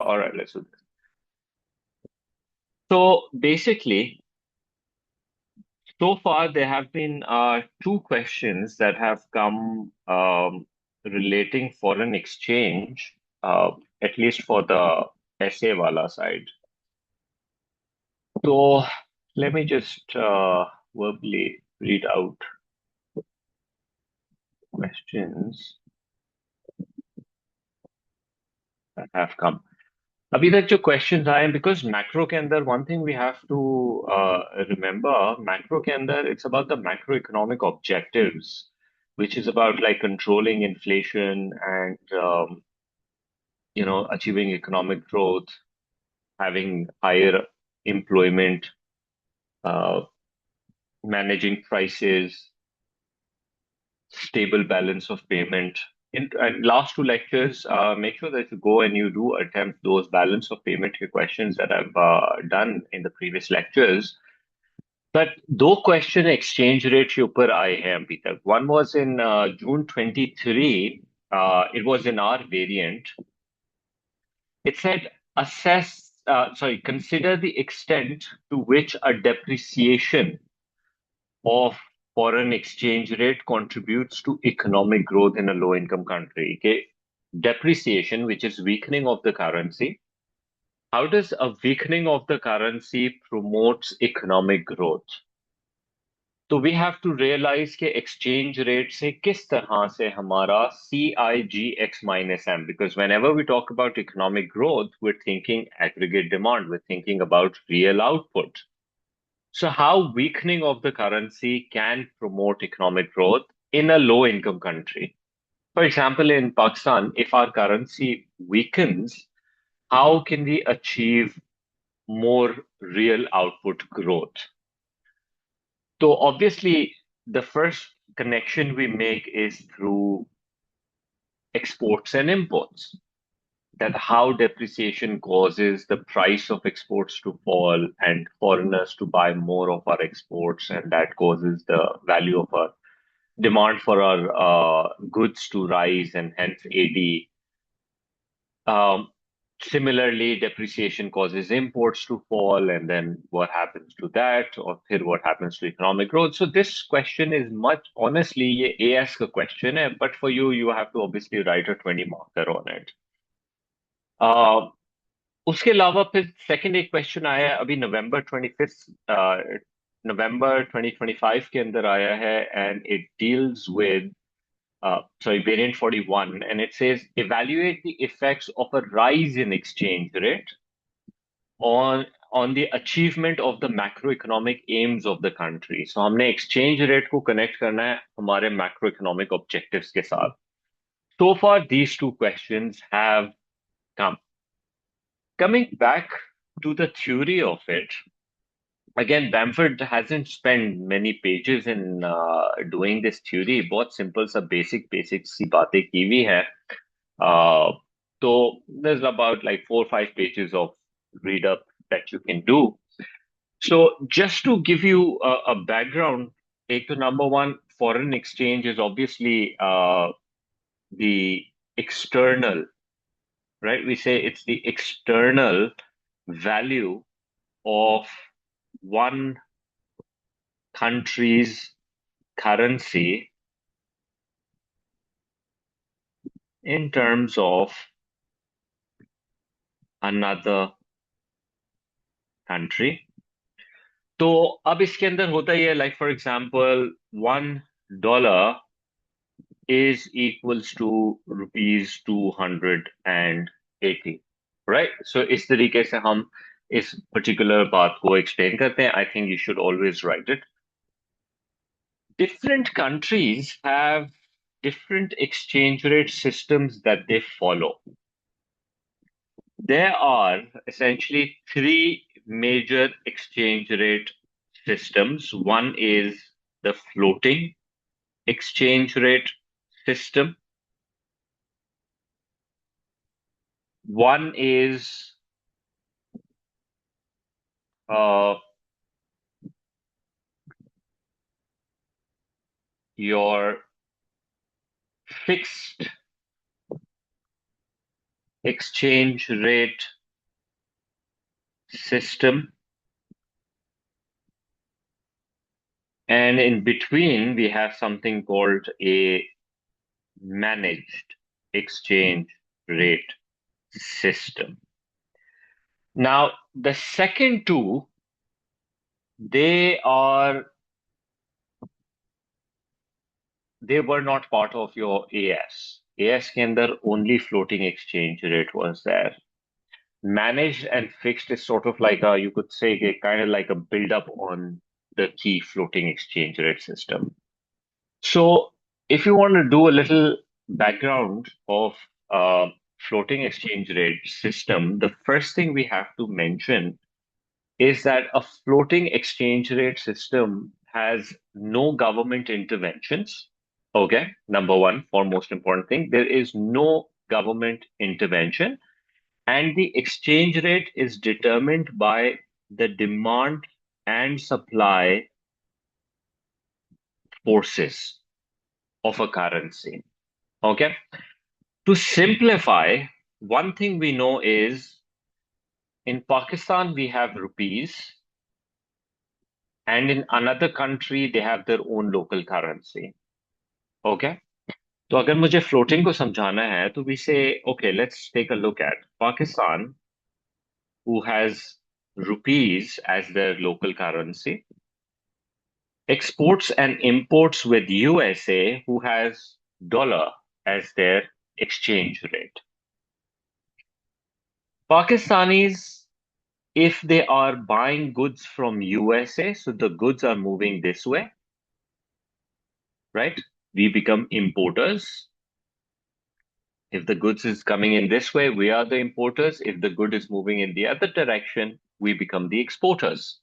All right, let's do this. So basically, so far there have been two questions that have come relating foreign exchange, at least for the essay wala side. So let me just verbally read out questions that have come. अभी तक जो questions आए हैं because macro के अंदर one thing we have to remember macro के अंदर it's about the macro economic objectives which is about like controlling inflation and achieving economic growth, having higher employment, uh, managing prices, stable balance of payment. In last two lectures, make sure that you go and you do attempt those balance of payment questions that I've done in the previous lectures. But दो question exchange rate के ऊपर आए हैं अभी तक. One was in June 23. It was in our variant. It said consider the extent to which a depreciation of foreign exchange rate contributes to economic growth in a low income country. Okay? Depreciation, which is weakening of the currency. How does a weakening of the currency promotes economic growth? तो we have to realise के exchange rate से किस तरह से हमारा CIGX minus M, because whenever we talk about economic growth, we're thinking aggregate demand, we're thinking about real output. So how weakening of the currency can promote economic growth in a low income country? For example, in Pakistan, if our currency weakens, how can we achieve more real output growth? So obviously, the first connection we make is through exports and imports. That how depreciation causes the price of exports to fall and foreigners to buy more of our exports, and that causes the value of our demand for our goods to rise, and hence AD. Similarly, depreciation causes imports to fall, and then what happens to that, or फिर what happens to economic growth? So this question is much, honestly, ये AS का question है, but for you, you have to obviously write a 20 marker on it. उसके अलावा फिर second एक question आया है अभी नवंबर 2025 के अंदर आया है, and it deals with variant 41, and it says evaluate the effects of a rise in exchange rate on the achievement of the macroeconomic aims of the country. So हमने exchange rate को connect करना है हमारे macroeconomic objectives के साथ. So far, these two questions have come. Coming back to the theory of it, again, Bamford hasn't spent many pages in doing this theory. बहुत simple सा basic सी बातें की हुई है. So there's about like 4 or 5 pages of read up that you can do. So just to give you a background, number one, foreign exchange is obviously the external, right? We say it's the external value of one country's currency in terms of another country. तो अब इसके अंदर होता ही है, like for example, $1 is equals to rupees 280, right? So इस तरीके से हम इस particular बात को explain करते हैं. I think you should always write it. Different countries have different exchange rate systems that they follow. There are essentially three major exchange rate systems. One is the floating exchange rate system. One is your fixed exchange rate system, and in between we have something called a managed exchange rate system. Now, the second two, they are they were not part of your AS. AS के अंदर only floating exchange rate was there. Managed and fixed is sort of like a, you could say, kind of like a build up on the key floating exchange rate system. So if you want to do a little background of floating exchange rate system, the first thing we have to mention is that a floating exchange rate system has no government interventions. Okay, number one, foremost important thing, there is no government intervention, and the exchange rate is determined by the demand and supply forces of a currency. Okay, to simplify, one thing we know is in Pakistan we have rupees, and in another country they have their own local currency. Okay, तो अगर मुझे floating को समझाना है तो we say, okay, let's take a look at Pakistan, who has rupees as their local currency, exports and imports with USA, who has dollar as their exchange rate. Pakistanis, if they are buying goods from USA, so the goods are moving this way, right? We become importers. If the goods is coming in this way, we are the importers. If the good is moving in the other direction, we become the exporters.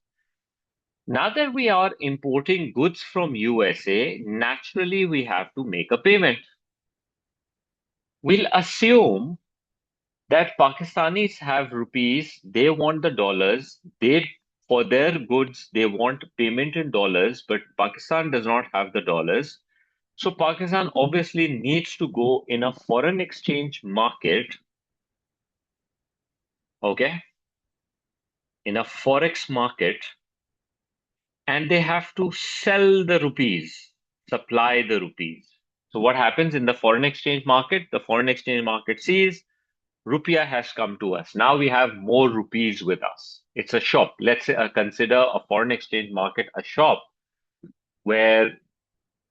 Now that we are importing goods from USA, naturally we have to make a payment. We'll assume that Pakistanis have rupees, they want the dollars, for their goods they want payment in dollars, but Pakistan does not have the dollars. So Pakistan obviously needs to go in a foreign exchange market, okay, in a forex market, and they have to sell the rupees, supply the rupees. So what happens in the foreign exchange market? The foreign exchange market sees rupiah has come to us. Now we have more rupees with us. It's a shop. Let's say, consider a foreign exchange market a shop where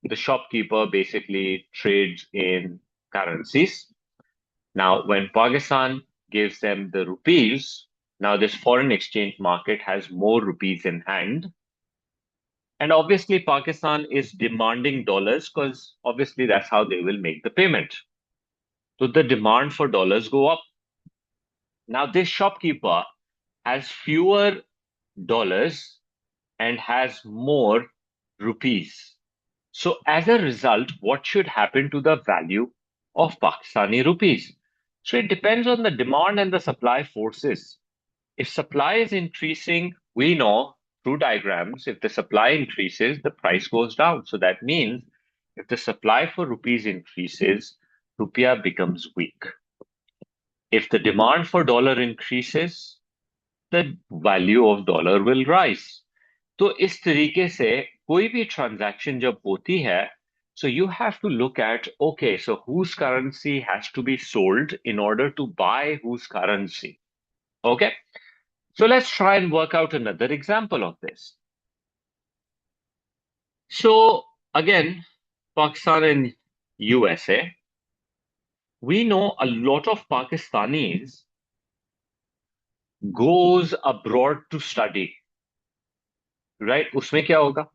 the shopkeeper basically trades in currencies. Now, when Pakistan gives them the rupees, now this foreign exchange market has more rupees in hand. And obviously, Pakistan is demanding dollars because obviously that's how they will make the payment. So the demand for dollars go up. Now, this shopkeeper has fewer dollars and has more rupees. So as a result, what should happen to the value of Pakistani rupees? So it depends on the demand and the supply forces. If supply is increasing, we know through diagrams, if the supply increases, the price goes down. So that means if the supply for rupees increases, rupiah becomes weak. If the demand for dollar increases, the value of dollar will rise. तो इस तरीके से कोई भी transaction जब होती है, so you have to look at, okay, so whose currency has to be sold in order to buy whose currency. Okay, so let's try and work out another example of this. So again, Pakistan and USA, we know a lot of Pakistanis goes abroad to study, right? उसमें क्या होगा?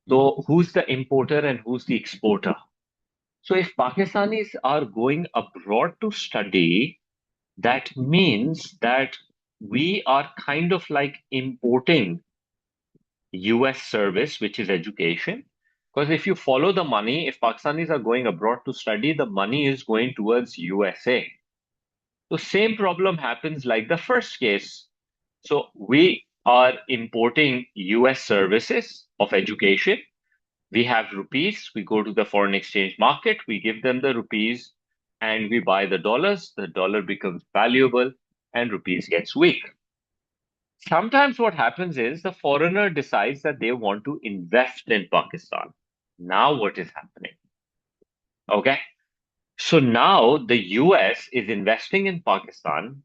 So who's the importer and who's the exporter? So if Pakistanis are going abroad to study, that means that we are kind of like importing US service, which is education. Because if you follow the money, if Pakistanis are going abroad to study, the money is going towards USA. So same problem happens like the first case. So we are importing US services of education. We have rupees, we go to the foreign exchange market, we give them the rupees, and we buy the dollars. The dollar becomes valuable and rupees gets weak. Sometimes what happens is the foreigner decides that they want to invest in Pakistan. Now what is happening? Okay. So now the US is investing in Pakistan.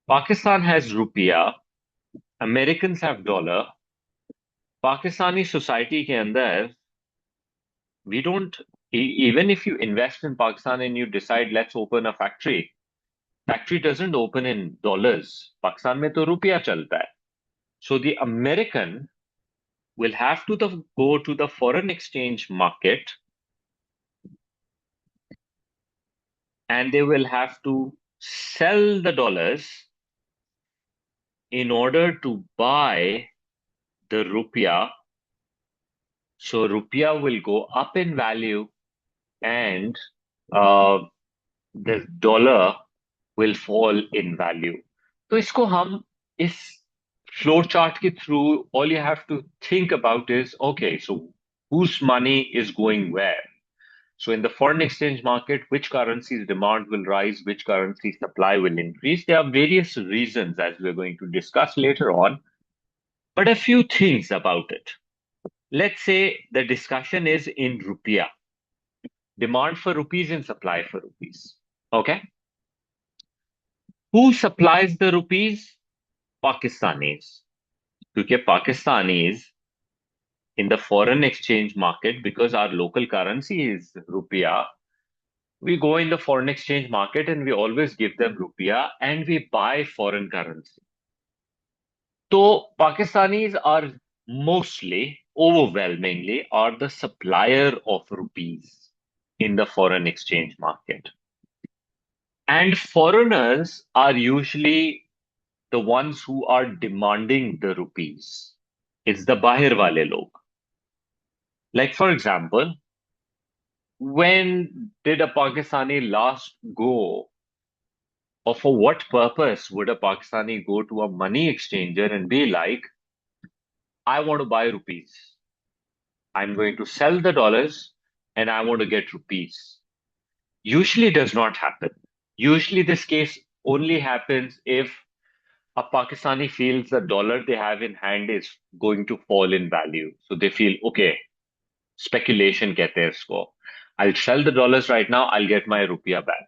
Pakistan has rupiah. Americans have dollar. Pakistani society के अंदर we don't even if you invest in Pakistan and you decide let's open a factory doesn't open in dollars. Pakistan में तो रुपया चलता है. So the American will have to go to the foreign exchange market and they will have to sell the dollars in order to buy the rupiah. So rupiah will go up in value and uh, the dollar will fall in value. तो इसको हम इस flow chart के through all you have to think about is okay, so whose money is going where? So in the foreign exchange market, which currency's demand will rise, which currency supply will increase? There are various reasons as we're going to discuss later on, but a few things about it. Let's say the discussion is in rupiah, demand for rupees and supply for rupees. Okay. Who supplies the rupees? Pakistanis. Because Pakistanis in the foreign exchange market, because our local currency is rupiah, we go in the foreign exchange market and we always give them rupiah and we buy foreign currency. So Pakistanis are mostly, overwhelmingly, are the supplier of rupees in the foreign exchange market. And foreigners are usually the ones who are demanding the rupees. It's the bahir wale log. Like for example, when did a Pakistani last go, or for what purpose would a Pakistani go to a money exchanger and be like, I want to buy rupees. I'm going to sell the dollars and I want to get rupees. Usually does not happen. Usually this case only happens if a Pakistani feels the dollar they have in hand is going to fall in value. So they feel, okay, speculation कहते हैं इसको. I'll sell the dollars right now, I'll get my rupiah back.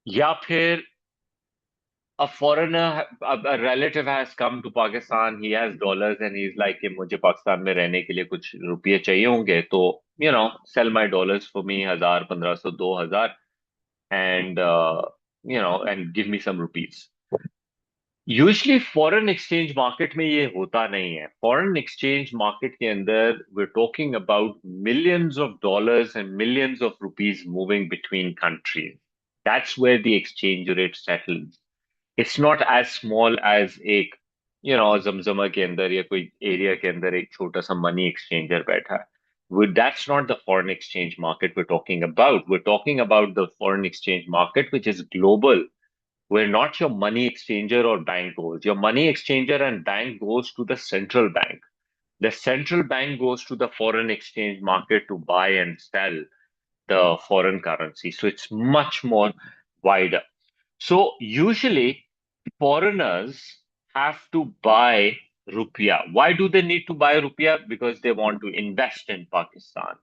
या फिर a foreigner, a relative has come to Pakistan, he has dollars and he's like कि मुझे पाकिस्तान में रहने के लिए कुछ रुपये चाहिए होंगे तो sell my dollars for me 1000 1500 2000 and and give me some rupees. Usually foreign exchange market में ये होता नहीं है. Foreign exchange market के अंदर we're talking about millions of dollars and millions of rupees moving between countries. That's where the exchange rate settles. It's not as small as एक जमजमा के अंदर या कोई एरिया के अंदर एक छोटा सा मनी एक्सचेंजर बैठा है. That's not the foreign exchange market we're talking about. We're talking about the foreign exchange market, which is global, where not your money exchanger or bank goes. Your money exchanger and bank goes to the central bank. The central bank goes to the foreign exchange market to buy and sell the foreign currency. So it's much more wider. So usually foreigners have to buy rupiah. Why do they need to buy rupiah? Because they want to invest in Pakistan.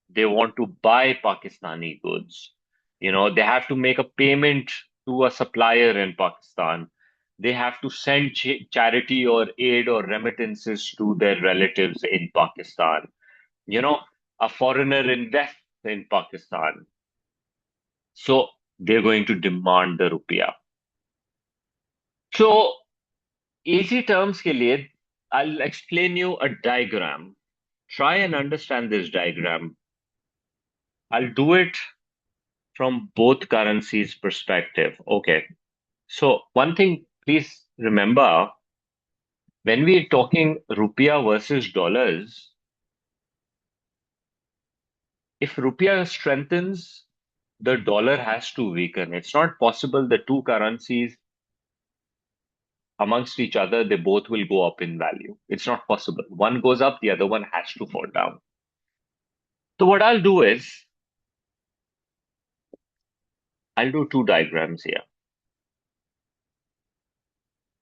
They want to buy Pakistani goods. They have to make a payment to a supplier in Pakistan. They have to send charity or aid or remittances to their relatives in Pakistan. A foreigner invests in Pakistan. So they're going to demand the rupiah. So easy terms के लिए, I'll explain you a diagram. Try and understand this diagram. I'll do it from both currencies' perspective. Okay. So one thing, please remember, when we're talking rupiah versus dollars, if rupiah strengthens, the dollar has to weaken. It's not possible the two currencies amongst each other, they both will go up in value. It's not possible. One goes up, the other one has to fall down. So what I'll do is, I'll do two diagrams here.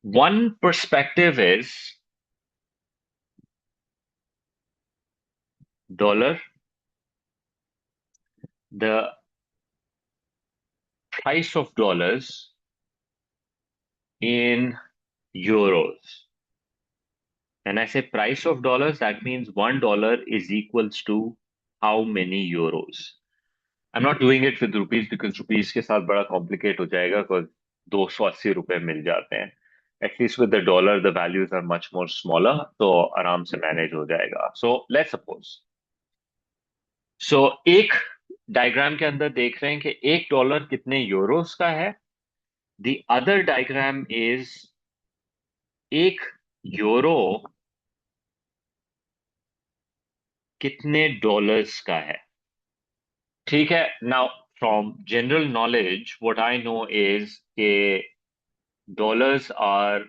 One perspective is dollar, the price of dollars in euros. When I say price of dollars, that means $1 is equals to how many euros? I'm not doing it with rupees because rupees के साथ बड़ा complicate हो जाएगा because 280 रुपए मिल जाते हैं. At least with the dollar, the values are much more smaller, तो आराम से manage हो जाएगा. So let's suppose. So एक डायग्राम के अंदर देख रहे हैं कि $1 कितने यूरोस का है. The other diagram is एक यूरो कितने डॉलर्स का है. ठीक है. Now from general knowledge, what I know is कि dollars are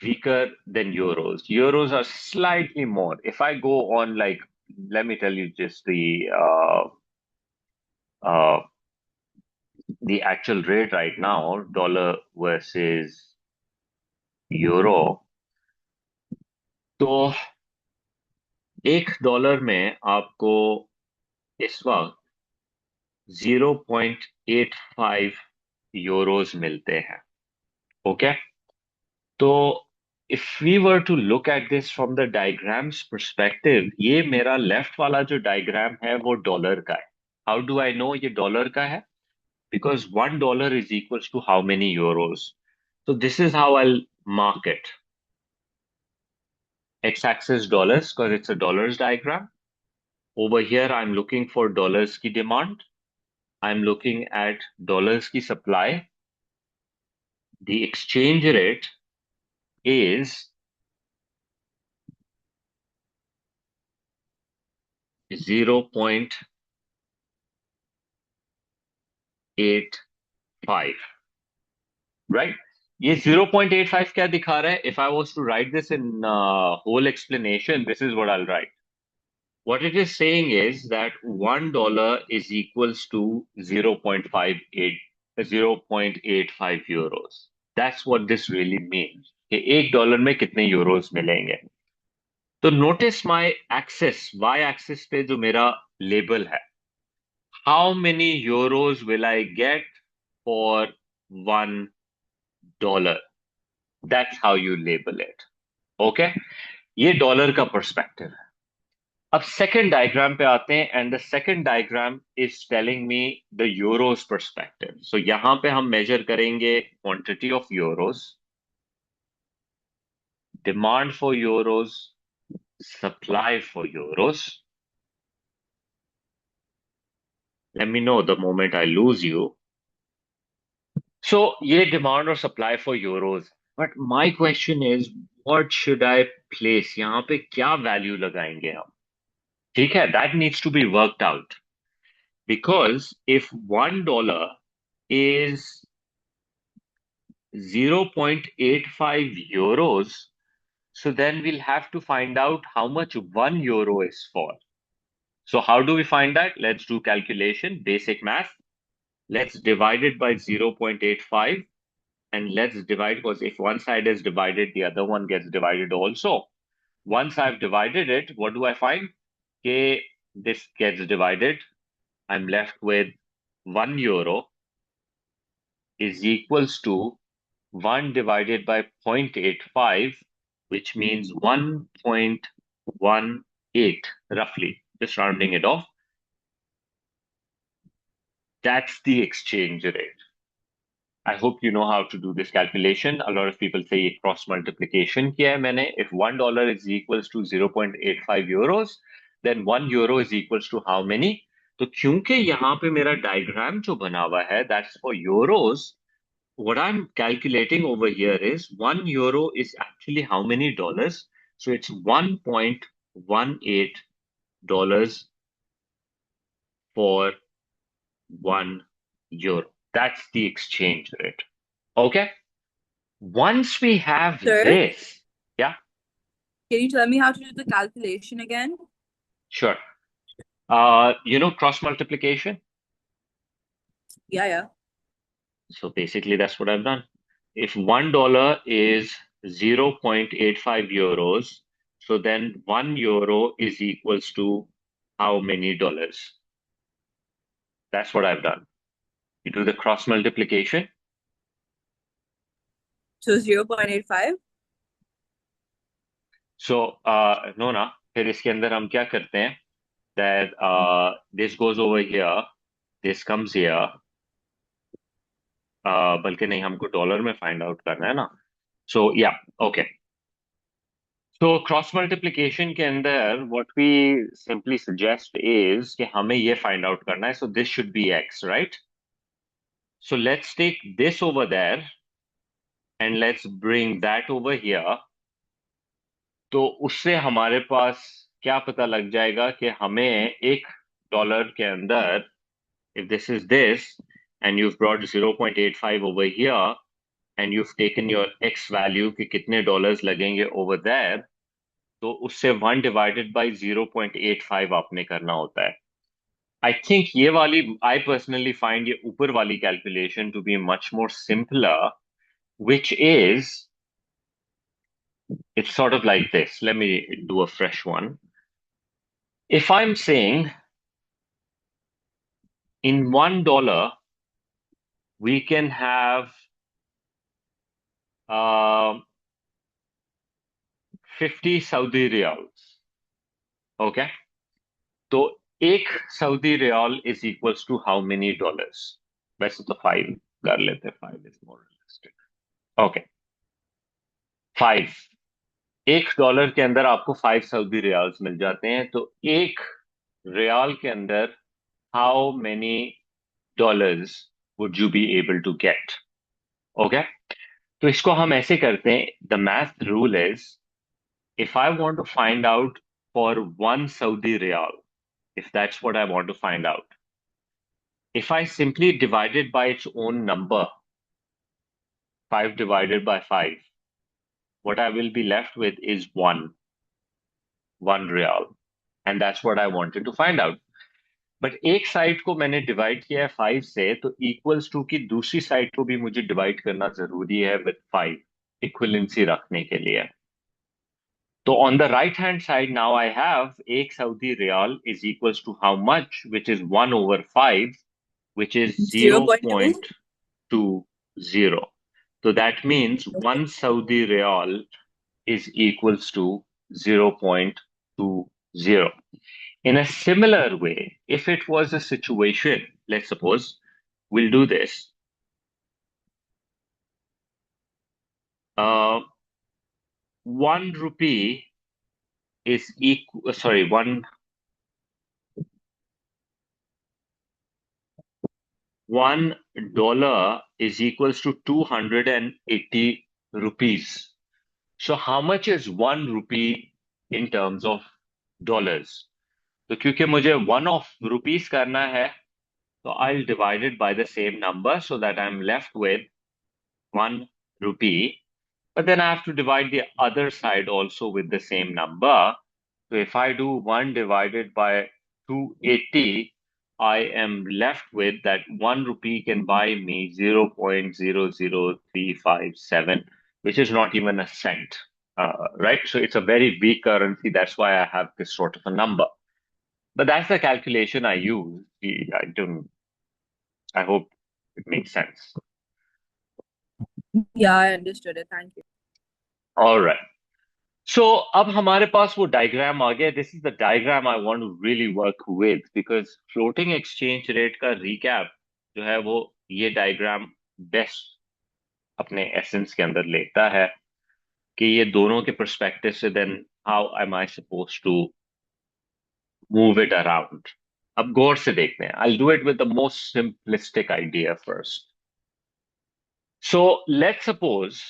weaker than euros. Euros are slightly more. If I go on, like, let me tell you just uh, the actual rate right now, dollar versus euro. तो $1 में आपको इस वक्त 0.85 Euros मिलते हैं. Okay. तो if we were to look at this from the diagram's perspective, ये मेरा लेफ्ट वाला जो डायग्राम है वो डॉलर का है. How do I know ये डॉलर का है? Because $1 is equals to how many euros? So this is how I'll mark it. X-axis dollars because it's a dollars diagram. Over here, I'm looking for dollars की demand. I'm looking at dollars की supply. The exchange rate is 0.85, right? ये 0.85 क्या दिखा रहा है? If I was to write this in whole explanation, this is what I'll write. What it is saying is that $1 is equals to 0.85 euros. That's what this really means. कि $1 में कितने euros मिलेंगे. तो notice my axis, y axis पे जो मेरा label है. How many euros will I get for $1? That's how you label it. Okay? ये डॉलर का पर्सपेक्टिव है. अब सेकंड डायग्राम पे आते हैं and the second diagram is telling me the euros perspective. So यहां पे हम मेजर करेंगे quantity of euros, demand for euros, supply for euros. Let me know the moment I lose you. So ये demand और supply for euros. But my question is what should I place? यहां पे क्या value लगाएंगे हम? ठीक है, that needs to be worked out. Because if $1 is 0.85 euros, so then we'll have to find out how much 1 euro is for. So how do we find that? Let's do calculation, basic math. Let's divide it by 0.85 and let's divide, because if one side is divided, the other one gets divided also. Once I've divided it, what do I find? Okay, this gets divided. I'm left with 1 euro is equals to 1 divided by 0.85, which means 1.18, roughly, just rounding it off. That's the exchange rate. I hope you know how to do this calculation. A lot of people say cross multiplication किया है मैंने. If $1 is equals to 0.85 euros, then 1 euro is equals to how many? तो क्योंकि यहाँ पे मेरा diagram जो बना हुआ है, that's for euros. What I'm calculating over here is 1 euro is actually how many dollars? So it's $1.18 for 1 euro. That's the exchange rate. Okay. Once we have Sir? this, yeah, Can you tell me how to do the calculation again? sure. You know cross multiplication? Yeah. So basically, that's what I've done. If $1 is 0.85 euros, so then 1 euro is equals to how many dollars? That's what I've done. You do the cross multiplication. So 0.85. So, no, ना फिर इसके अंदर हम क्या करते हैं? That this goes over here, this comes here. बल्कि नहीं, हमको डॉलर में फाइंड आउट करना है ना. So yeah, okay. So cross multiplication के अंदर what we simply suggest is कि हमें ये find out करना है. So this should be x, right? So let's take this over there and let's bring that over here. तो उससे हमारे पास क्या पता लग जाएगा कि हमें $1 के अंदर, if this is this and you've brought 0.85 over here and you've taken your x value कि कितने डॉलर्स लगेंगे over there, तो उससे 1 divided by 0.85 आपने करना होता है. I think ये वाली, I personally find ये ऊपर वाली calculation to be much more simpler, which is, it's sort of like this. Let me do a fresh one. If I'm saying in $1, we can have 50 Saudi riyals. Okay. तो एक Saudi riyal is equals to how many dollars? वैसे तो 5 कर लेते हैं, 5 is more realistic. Okay. 5. $1 के अंदर आपको 5 सऊदी रियाल्स मिल जाते हैं. तो एक रियाल के अंदर how many dollars would you be able to get? Okay. तो इसको हम ऐसे करते हैं. The math rule is, if I want to find out for 1 Saudi riyal, if that's what I want to find out, if I simply divide it by its own number, 5 divided by 5, what I will be left with is 1 real. And that's what I wanted to find out. But एक side को मैंने divide किया है 5 से, तो equals to की दूसरी side को भी मुझे डिवाइड करना जरूरी है विद 5, इक्विवेलेंसी रखने के लिए. तो on the right hand side now I have एक Saudi riyal is equals to how much, which is 1/5, which is 0.2. 0.20. So that means 1 Saudi Riyal is equals to 0.20. In a similar way, if it was a situation, let's suppose we'll do this. 1 rupee is equal, sorry, $1 is equals to 280 rupees. So how much is 1 rupee in terms of dollars? तो क्योंकि मुझे 1 of rupees करना है, so I'll divide it by the same number so that I'm left with 1 rupee. But then I have to divide the other side also with the same number. So if I do 1 divided by 280, I am left with that 1 rupee can buy me 0.00357, which is not even a cent, right? So it's a very weak currency. That's why I have this sort of a number. But that's the calculation I use. I hope it makes sense. Yeah, I understood it. Thank you. All right. So अब हमारे पास वो diagram आ गया. This is the diagram I want to really work with, because floating exchange rate का recap जो है वो ये diagram best अपने एसेंस के अंदर लेता है कि ये दोनों के पर्सपेक्टिव से then how am I supposed to move it around. अब गौर से देखते हैं. I'll do it with the most simplistic idea first. So let's suppose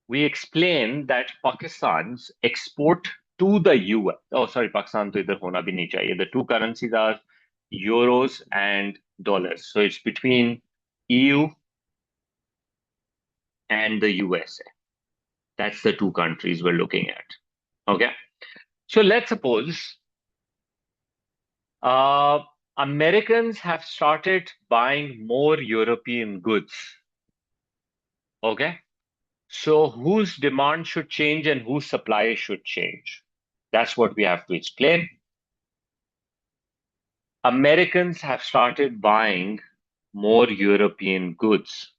we explain that Pakistan's export to the US. Oh, sorry, Pakistan to idhar hona bhi nahi chahiye. The two currencies are euros and dollars. So it's between EU and the USA. That's the two countries we're looking at. Okay. So let's suppose Americans have started buying more European goods. Okay? So whose demand should change and whose supply should change? That's what we have to explain. Americans have started buying more European goods.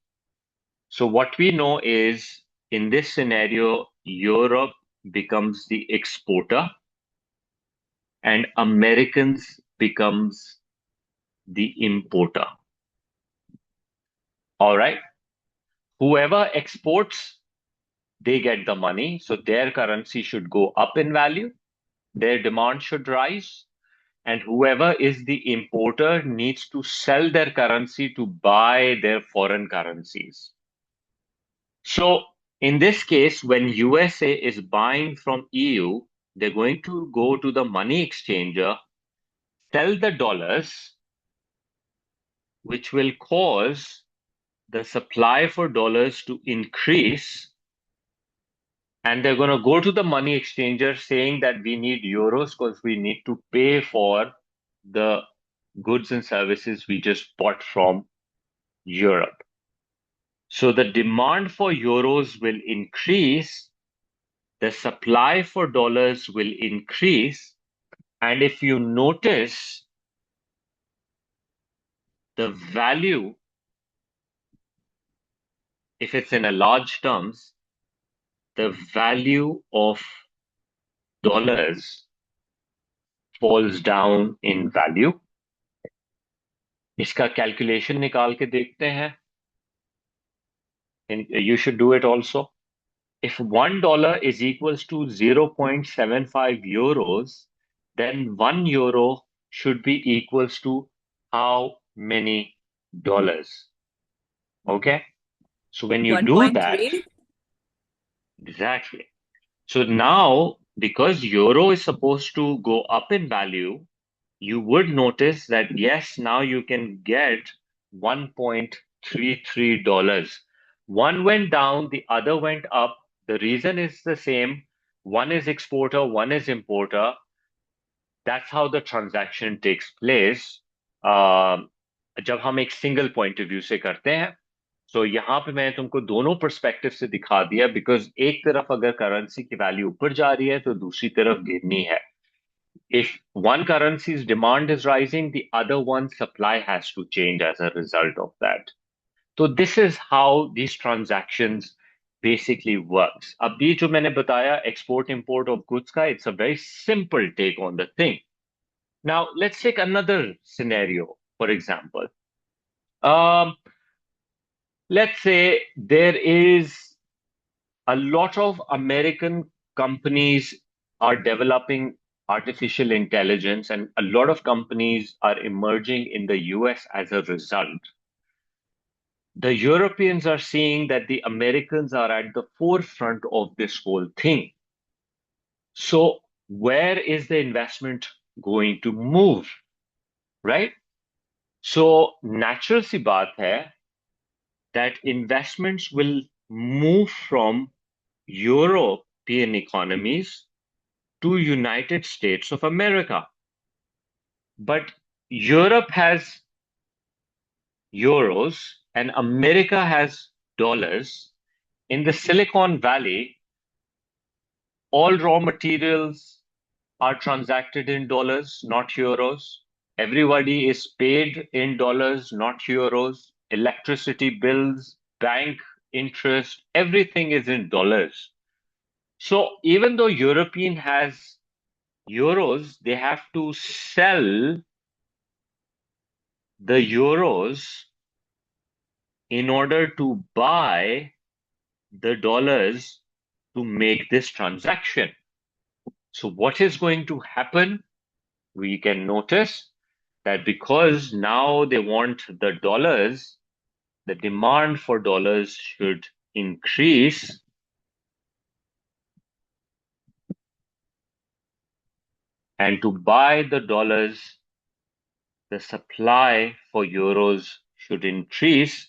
So what we know is in this scenario, Europe becomes the exporter and Americans becomes the importer. All right. Whoever exports, they get the money. So their currency should go up in value. Their demand should rise. And whoever is the importer needs to sell their currency to buy their foreign currencies. So in this case, when USA is buying from EU, they're going to go to the money exchanger, sell the dollars, which will cause the supply for dollars to increase. And they're going to go to the money exchanger saying that we need euros because we need to pay for the goods and services we just bought from Europe. So the demand for euros will increase, the supply for dollars will increase. And if you notice, the value, if it's in a large terms, the value of dollars falls down in value. इसका calculation निकाल के देखते हैं. And you should do it also. If $1 is equals to 0.75 euros, then 1 euro should be equals to how many dollars? Okay? So when you do that, 1.3. exactly. So now, because euro is supposed to go up in value, you would notice that yes, now you can get $1.33. One went down, the other went up. The reason is the same. One is exporter, one is importer. That's how the transaction takes place. जब हम एक single point of view से करते हैं, तो यहाँ पे मैं तुमको दोनों पर्सपेक्टिव से दिखा दिया, बिकॉज एक तरफ अगर करेंसी की वैल्यू ऊपर जा रही है तो दूसरी तरफ गिरनी है. If one currency's demand is rising, the other one's supply has to change as a result of that. So this is how these transactions basically works. अब ये जो मैंने बताया export import of goods का, it's a very simple take on the thing. Now let's take another scenario, for example. Let's say there is a lot of American companies are developing artificial intelligence, and a lot of companies are emerging in the US as a result. The Europeans are seeing that the Americans are at the forefront of this whole thing. So, where is the investment going to move? Right? So, natural सी बात है that investments will move from European economies to United States of America. But Europe has euros and America has dollars. In the Silicon Valley, all raw materials are transacted in dollars, not euros. Everybody is paid in dollars, not euros. Electricity bills, bank interest, everything is in dollars. So even though European has euros, they have to sell the euros in order to buy the dollars to make this transaction. So what is going to happen? We can notice that because now they want the dollars, the demand for dollars should increase. And to buy the dollars, the supply for euros should increase.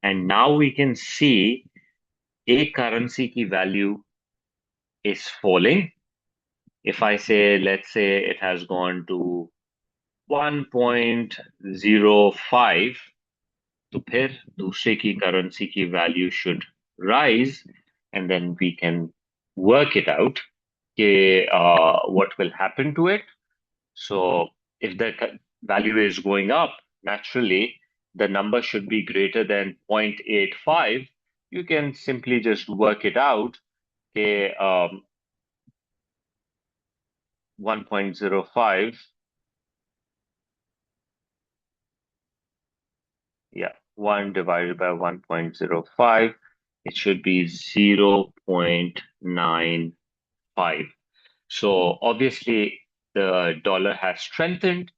And now we can see a currency ki value is falling. If I say, let's say it has gone to 1.05, तो फिर दूसरे की currency की value should rise, and then we can work it out what will happen to it. So if the value is going up, naturally the number should be greater than 0.85. You can simply just work it out. 1.05, yeah, 1 divided by 1.05, it should be 0.95. So obviously the dollar has strengthened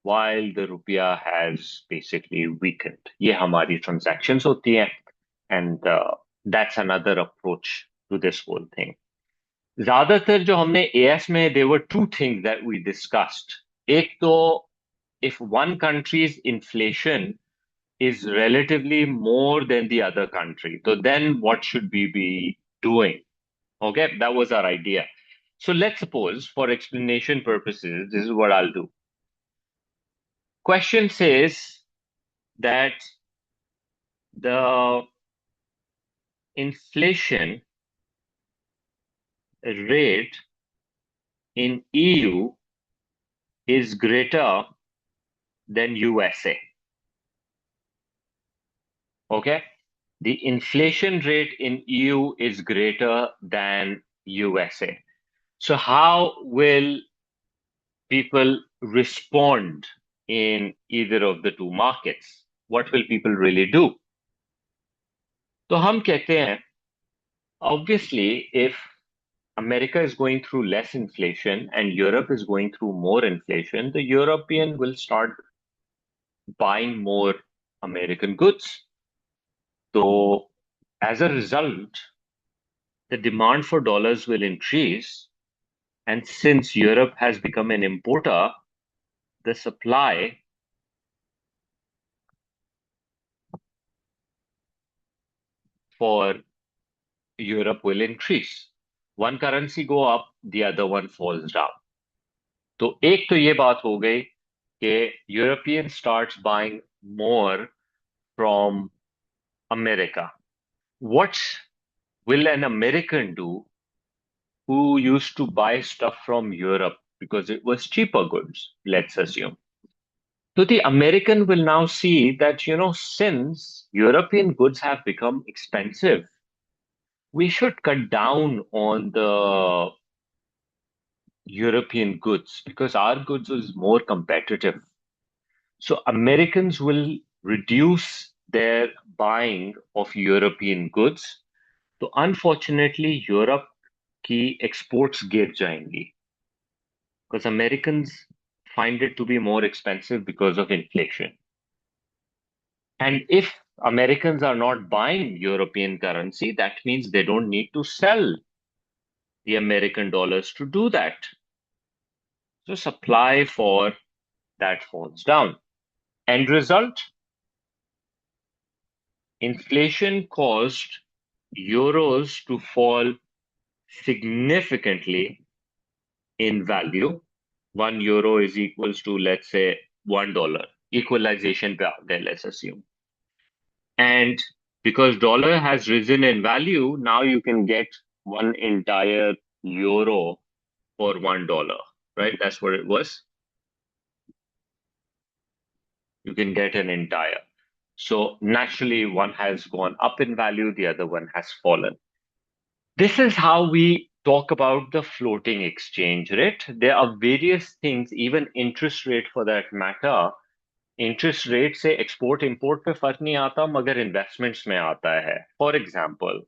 while the rupiah has basically weakened. ये हमारी transactions होती हैं, and that's another approach to this whole thing. ज्यादातर जो हमने AS में, there were two things that we discussed. एक तो, if one country's inflation is relatively more than the other country, so then what should we be doing? Okay, that was our idea. So let's suppose, for explanation purposes, this is what I'll do. Question says that the inflation rate in EU is greater than USA. Okay? The inflation rate in EU is greater than USA. So how will people respond in either of the two markets? What will people really do? तो हम कहते हैं, obviously, if America is going through less inflation and Europe is going through more inflation, the European will start buying more American goods. So as a result, the demand for dollars will increase. And since Europe has become an importer, the supply for Europe will increase. One currency go up, the other one falls down. तो एक तो ये बात हो गई कि European starts buying more from America. What will an American do who used to buy stuff from Europe because it was cheaper goods, let's assume? So the American will now see that, since European goods have become expensive, we should cut down on the European goods because our goods is more competitive. So Americans will reduce their buying of European goods. तो unfortunately Europe की exports गिर जाएंगी because Americans find it to be more expensive because of inflation. And if Americans are not buying European currency, that means they don't need to sell the American dollars to do that. So supply for that falls down. End result, inflation caused euros to fall significantly in value. 1 euro is equals to, let's say, $1. Equalization पे आ गए, let's assume. And because dollar has risen in value, now you can get one entire euro for $1, right? That's what it was. You can get an entire. So naturally, one has gone up in value, the other one has fallen. This is how we talk about the floating exchange rate. There are various things, even interest rate for that matter. Interest rate से export import पे फर्क नहीं आता मगर investments में आता है. For example,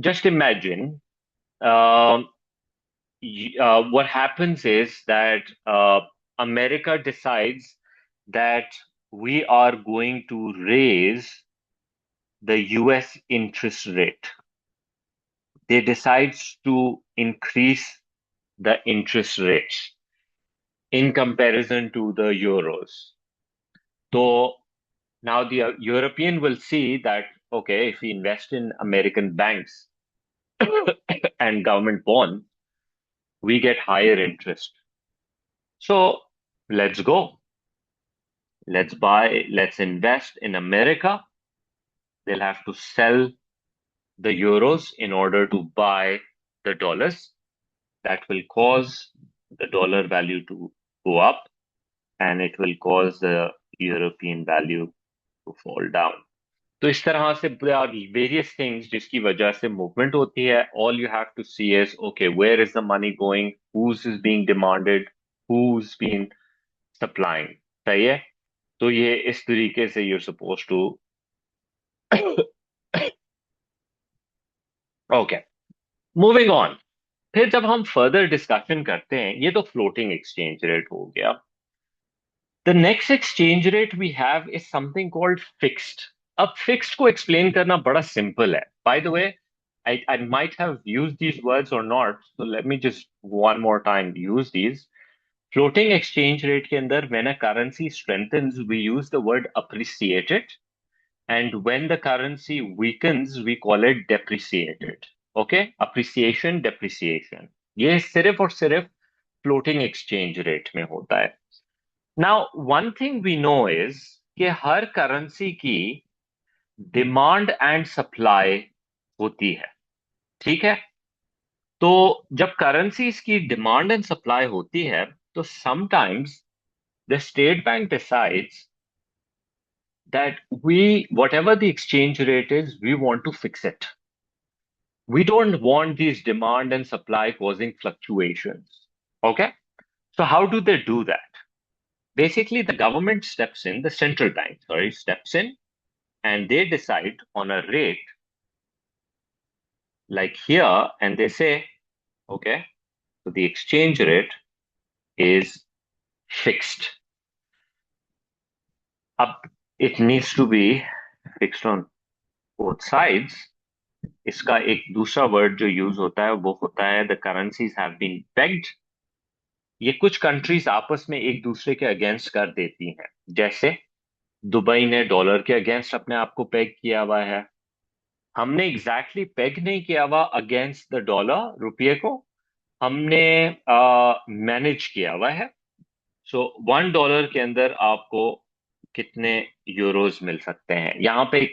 just imagine what happens is that America decides that we are going to raise the US interest rate. They decide to increase the interest rates in comparison to the euros. So now the European will see that, okay, if we invest in American banks and government bonds, we get higher interest. So let's go. let's invest in America. They'll have to sell the euros in order to buy the dollars. That will cause the dollar value to go up, and it will cause the European value to fall down. तो इस तरह से there are various things जिसकी वजह से movement होती है. All you have to see is, okay, where is the money going? Who's is being demanded? Who's been supplying? सही है? तो ये इस तरीके से you're supposed to okay. Moving on. फिर जब हम further discussion करते हैं, ये तो floating exchange rate हो गया. The next exchange rate we have is something called fixed. अब fixed को explain करना बड़ा simple है. By the way, I might have used these words or not, so let me just one more time use these. Floating exchange rate के अंदर when a currency strengthens, we use the word appreciated, and when the currency weakens, we call it depreciated. Okay? Appreciation, depreciation. ये सिर्फ और सिर्फ floating exchange rate में होता है. Now, one thing we know is कि हर करेंसी की demand and supply होती है. ठीक है? तो जब करेंसीज की डिमांड एंड सप्लाई होती है, तो sometimes the state bank decides that whatever the exchange rate is, we want to fix it. We don't want these demand and supply causing fluctuations. Okay? So how do they do that? Basically, the government steps in, the central bank, sorry, steps in, and they decide on a rate like here, and they say, okay, so the exchange rate is fixed. Up, it needs to be fixed on both sides. इसका एक दूसरा word जो use होता है वो होता है the currencies have been pegged. ये कुछ कंट्रीज आपस में एक दूसरे के अगेंस्ट कर देती हैं. जैसे दुबई ने डॉलर के अगेंस्ट अपने आप को पेग किया हुआ है. हमने एग्जैक्टली पेग नहीं किया हुआ अगेंस्ट द डॉलर, रुपये को हमने मैनेज किया हुआ है. सो $1 के अंदर आपको कितने यूरोज मिल सकते हैं. यहाँ पे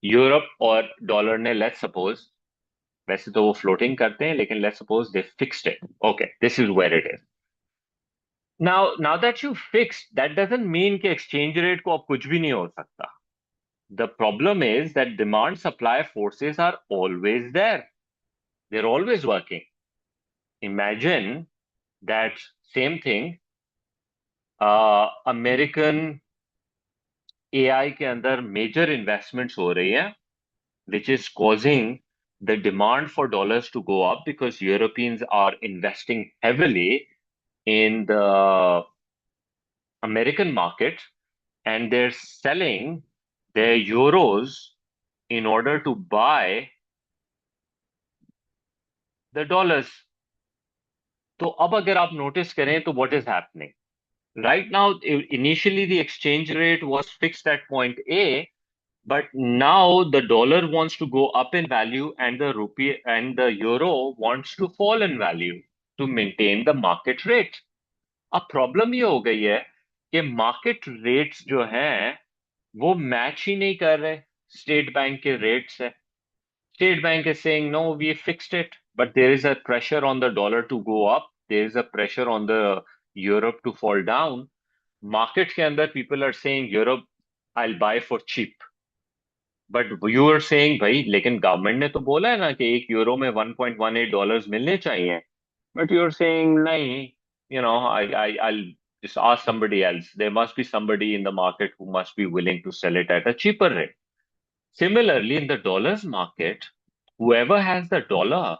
यूरोप और डॉलर ने, लेट्स सपोज, वैसे तो वो फ्लोटिंग करते हैं, लेकिन let's suppose they fixed it. Okay, this is where it is. Now that you fix, that doesn't mean कि एक्सचेंज रेट को अब कुछ भी नहीं हो सकता. The problem is that demand supply forces are always there. They're always working. Imagine that same thing, American AI के अंदर major investments हो रही हैं, which is causing the demand for dollars to go up because Europeans are investing heavily in the American market, and they're selling their euros in order to buy the dollars. तो अब अगर आप notice करें तो what is happening? Right now, initially the exchange rate was fixed at point A, but now the dollar wants to go up in value and the rupee and the euro wants to fall in value to maintain the market rate. अब problem ये हो गई है कि market rates जो हैं वो match ही नहीं कर रहे स्टेट बैंक के रेट से. State Bank is saying, no, we fixed it, but there is a pressure on the dollar to go up. There is a pressure on the Europe to fall down. Market के अंदर people are saying, Europe, I'll buy for cheap. But you are saying, भाई, लेकिन government ने तो बोला है ना कि एक यूरो में $1.18 मिलने चाहिए. But you're saying, नहीं, I'll just ask somebody else. There must be somebody in the market who must be willing to sell it at a cheaper rate. Similarly, in the dollars market, whoever has the dollar,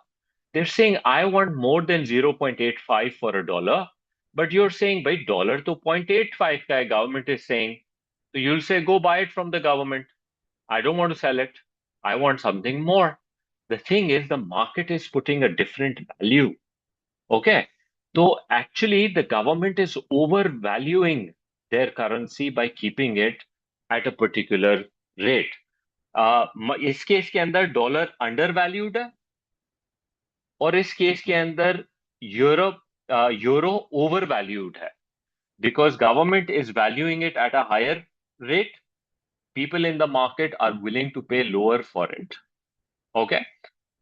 they're saying, I want more than 0.85 for a dollar. But you're saying, by dollar to 0.85 ka government is saying. So you'll say, go buy it from the government. I don't want to sell it. I want something more. The thing is, the market is putting a different value. Okay. So actually, the government is overvaluing their currency by keeping it at a particular rate. इस case के अंदर dollar under valued है और इस case के अंदर euro over valued है. because government is valuing it at a higher rate, people in the market are willing to pay lower for it. Okay?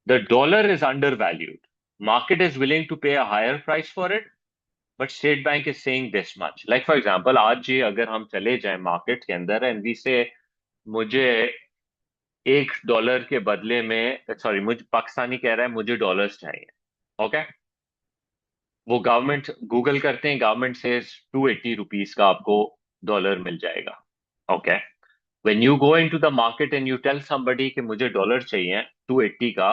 The dollar is undervalued. Market is willing to pay a higher price for it, but State Bank is saying this much. Like for example, आज ये अगर हम चले जाएं market के अंदर and we say मुझे $1 के बदले में, सॉरी, मुझे पाकिस्तानी कह रहा है मुझे डॉलर्स चाहिए. ओके, वो गवर्नमेंट गूगल करते हैं, गवर्नमेंट से ₹280 का आपको डॉलर मिल जाएगा. Okay, when you go into the market and you tell somebody कि मुझे डॉलर चाहिए 280 का,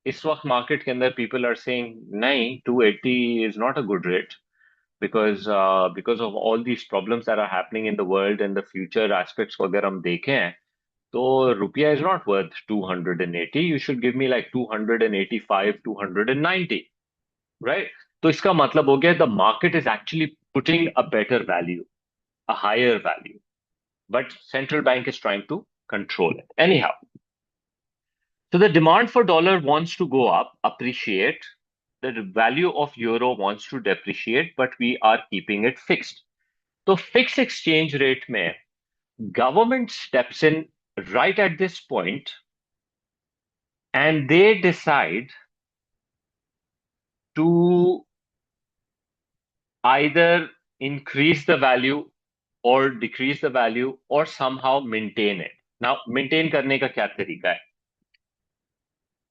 इस वक्त मार्केट के अंदर पीपल आर सेइंग नहीं, 280 is not a good rate because of all these problems that are happening in the world and the future aspects को अगर हम देखें तो रुपया is not worth 280. You should give me like 285, 290, right? तो इसका मतलब हो गया the market is actually putting a better value, a higher value, but central bank is trying to control it. Anyhow, so the demand for dollar wants to go up, appreciate. The value of euro wants to depreciate, but we are keeping it fixed. So fixed exchange rate में government steps in right at this point and they decide to either increase the value or decrease the value or somehow maintain it. Now, maintain करने का क्या तरीका है?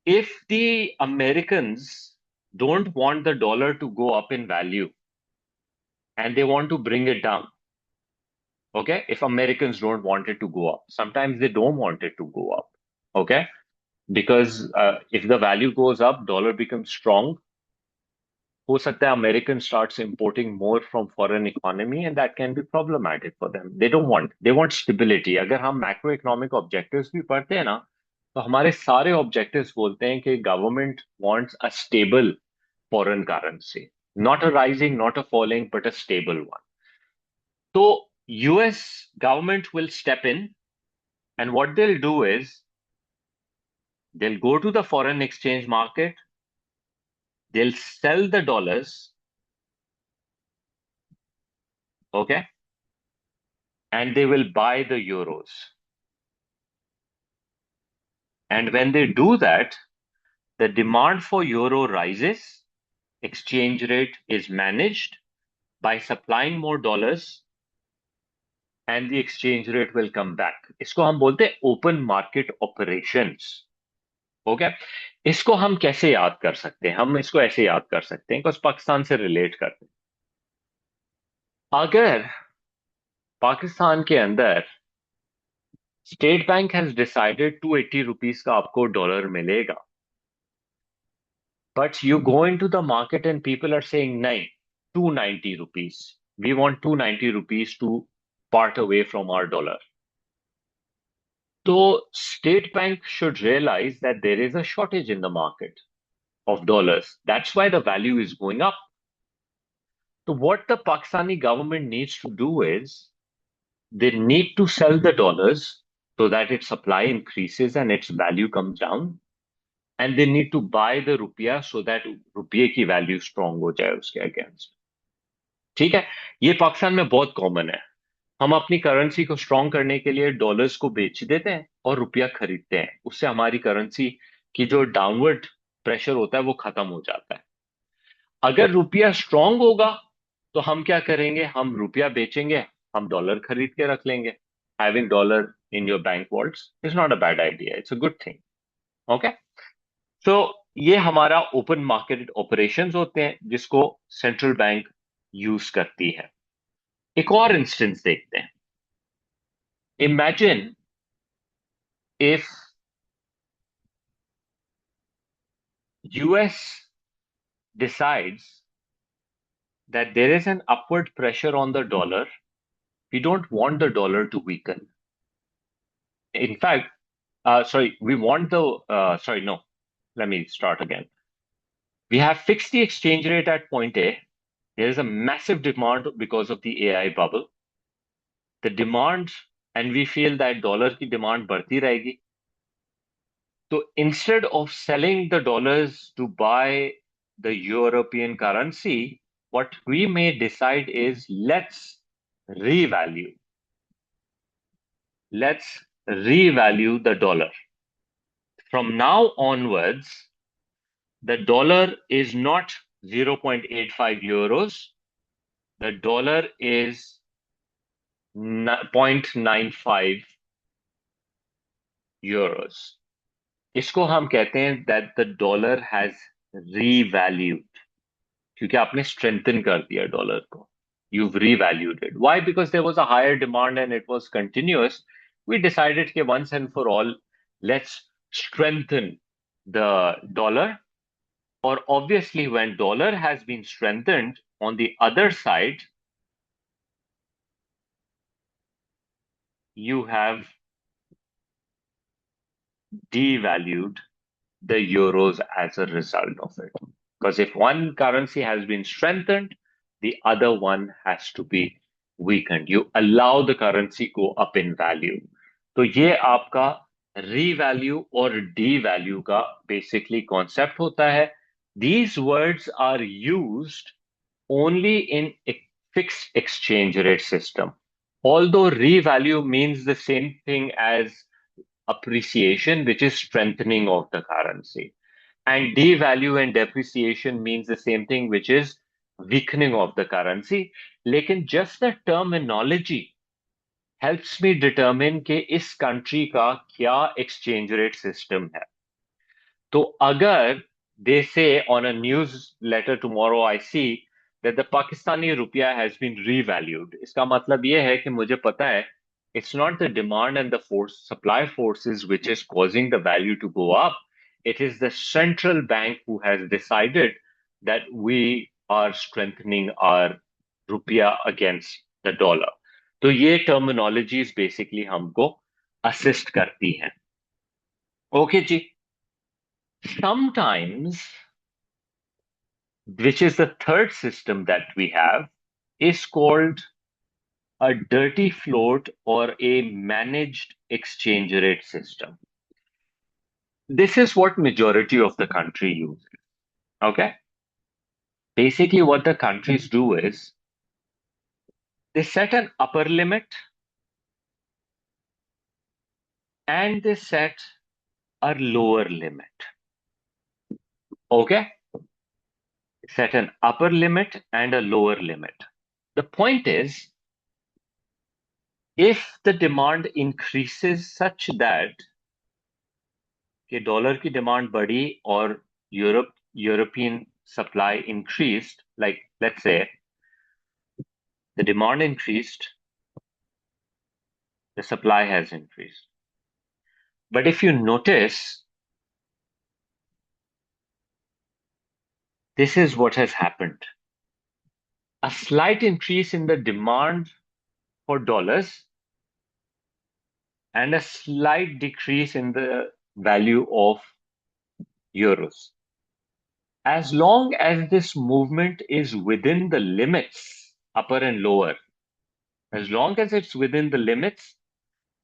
If the Americans don't want the dollar to go up in value and they want to bring it down, okay? If Americans don't want it to go up, sometimes they don't want it to go up, okay? Because if the value goes up, dollar becomes strong. हो सकता है American starts importing more from foreign economy and that can be problematic for them. They want stability. अगर हम macroeconomic objectives भी पढ़ते हैं ना, तो हमारे सारे objectives बोलते हैं कि government wants a stable foreign currency, not a rising, not a falling, but a stable one. So US government will step in, and what they'll do is they'll go to the foreign exchange market, they'll sell the dollars, okay, and they will buy the euros. And when they do that, the demand for euro rises, exchange rate is managed by supplying more dollars, and the exchange rate will come back. इसको हम बोलते हैं open market operations. Okay, इसको हम कैसे याद कर सकते हैं? हम इसको ऐसे याद कर सकते हैं because पाकिस्तान से रिलेट करते हैं. अगर पाकिस्तान के अंदर स्टेट बैंक हैज डिसाइडेड ₹280 का आपको डॉलर मिलेगा, but you go into the market and people are saying nahi, ₹290, we want ₹290 to part away from our dollar. So state bank should realize that there is a shortage in the market of dollars. That's why the value is going up. So what the Pakistani government needs to do is they need to sell the dollars so that its supply increases and its value comes down. And they need to buy the रुपया so that रुपये की value strong हो जाए उसके against. ठीक है, ये पाकिस्तान में बहुत कॉमन है. हम अपनी करेंसी को स्ट्रांग करने के लिए डॉलर्स को बेच देते हैं और रुपया खरीदते हैं. उससे हमारी करेंसी की जो डाउनवर्ड प्रेशर होता है वो खत्म हो जाता है. अगर रुपया स्ट्रांग होगा तो हम क्या करेंगे? हम रुपया बेचेंगे, हम डॉलर खरीद के रख लेंगे. Having dollar in your bank vaults is not a bad idea. It's a good thing. Okay? So ये हमारा ओपन मार्केट ऑपरेशंस होते हैं जिसको सेंट्रल बैंक यूज करती है. एक और इंस्टेंस देखते हैं. Imagine if US decides that there is an upward pressure on the dollar. We don't want the dollar to weaken. In fact, we want the, no, let me start again. We have fixed the exchange rate at point A. There is a massive demand because of the AI bubble. The demand, and we feel that dollar की demand बढ़ती रहेगी. So instead of selling the dollars to buy the European currency, what we may decide is revalue. Let's revalue the dollar. From now onwards, the dollar is not 0.85 euros. The dollar is 0.95 euros. इसको हम कहते हैं that the dollar has revalued. क्योंकि आपने strengthen कर दिया dollar को. You've revalued it. Why? Because there was a higher demand and it was continuous. We decided that once and for all, let's strengthen the dollar. Or obviously, when dollar has been strengthened, on the other side, you have devalued the euros as a result of it. Because if one currency has been strengthened, the other one has to be weakened. You allow the currency go up in value. तो ये आपका revalue और devalue का basically concept होता है. These words are used only in a fixed exchange rate system. Although revalue means the same thing as appreciation, which is strengthening of the currency. And devalue and depreciation means the same thing, which is weakening of the currency. लेकिन just the terminology helps me determine कि इस country का क्या exchange rate system है. तो अगर they say on a newsletter tomorrow I see that the Pakistani rupiah has been revalued, इसका मतलब ये है कि मुझे पता है it's not the demand and the supply forces which is causing the value to go up. It is the central bank who has decided that we are strengthening our rupiah against the dollar. तो ये terminologies basically हमको assist करती हैं. Okay जी. Sometimes, which is the third system that we have, is called a dirty float or a managed exchange rate system. This is what majority of the country uses. Okay? Basically, what the countries do is they set an upper limit and they set a lower limit. Okay? Set an upper limit and a lower limit. The point is, if the demand increases such that कि dollar की demand बढ़ी और European supply increased, like let's say the demand increased, the supply has increased. But if you notice, this is what has happened. A slight increase in the demand for dollars and a slight decrease in the value of euros. As long as this movement is within the limits, upper and lower, as long as it's within the limits,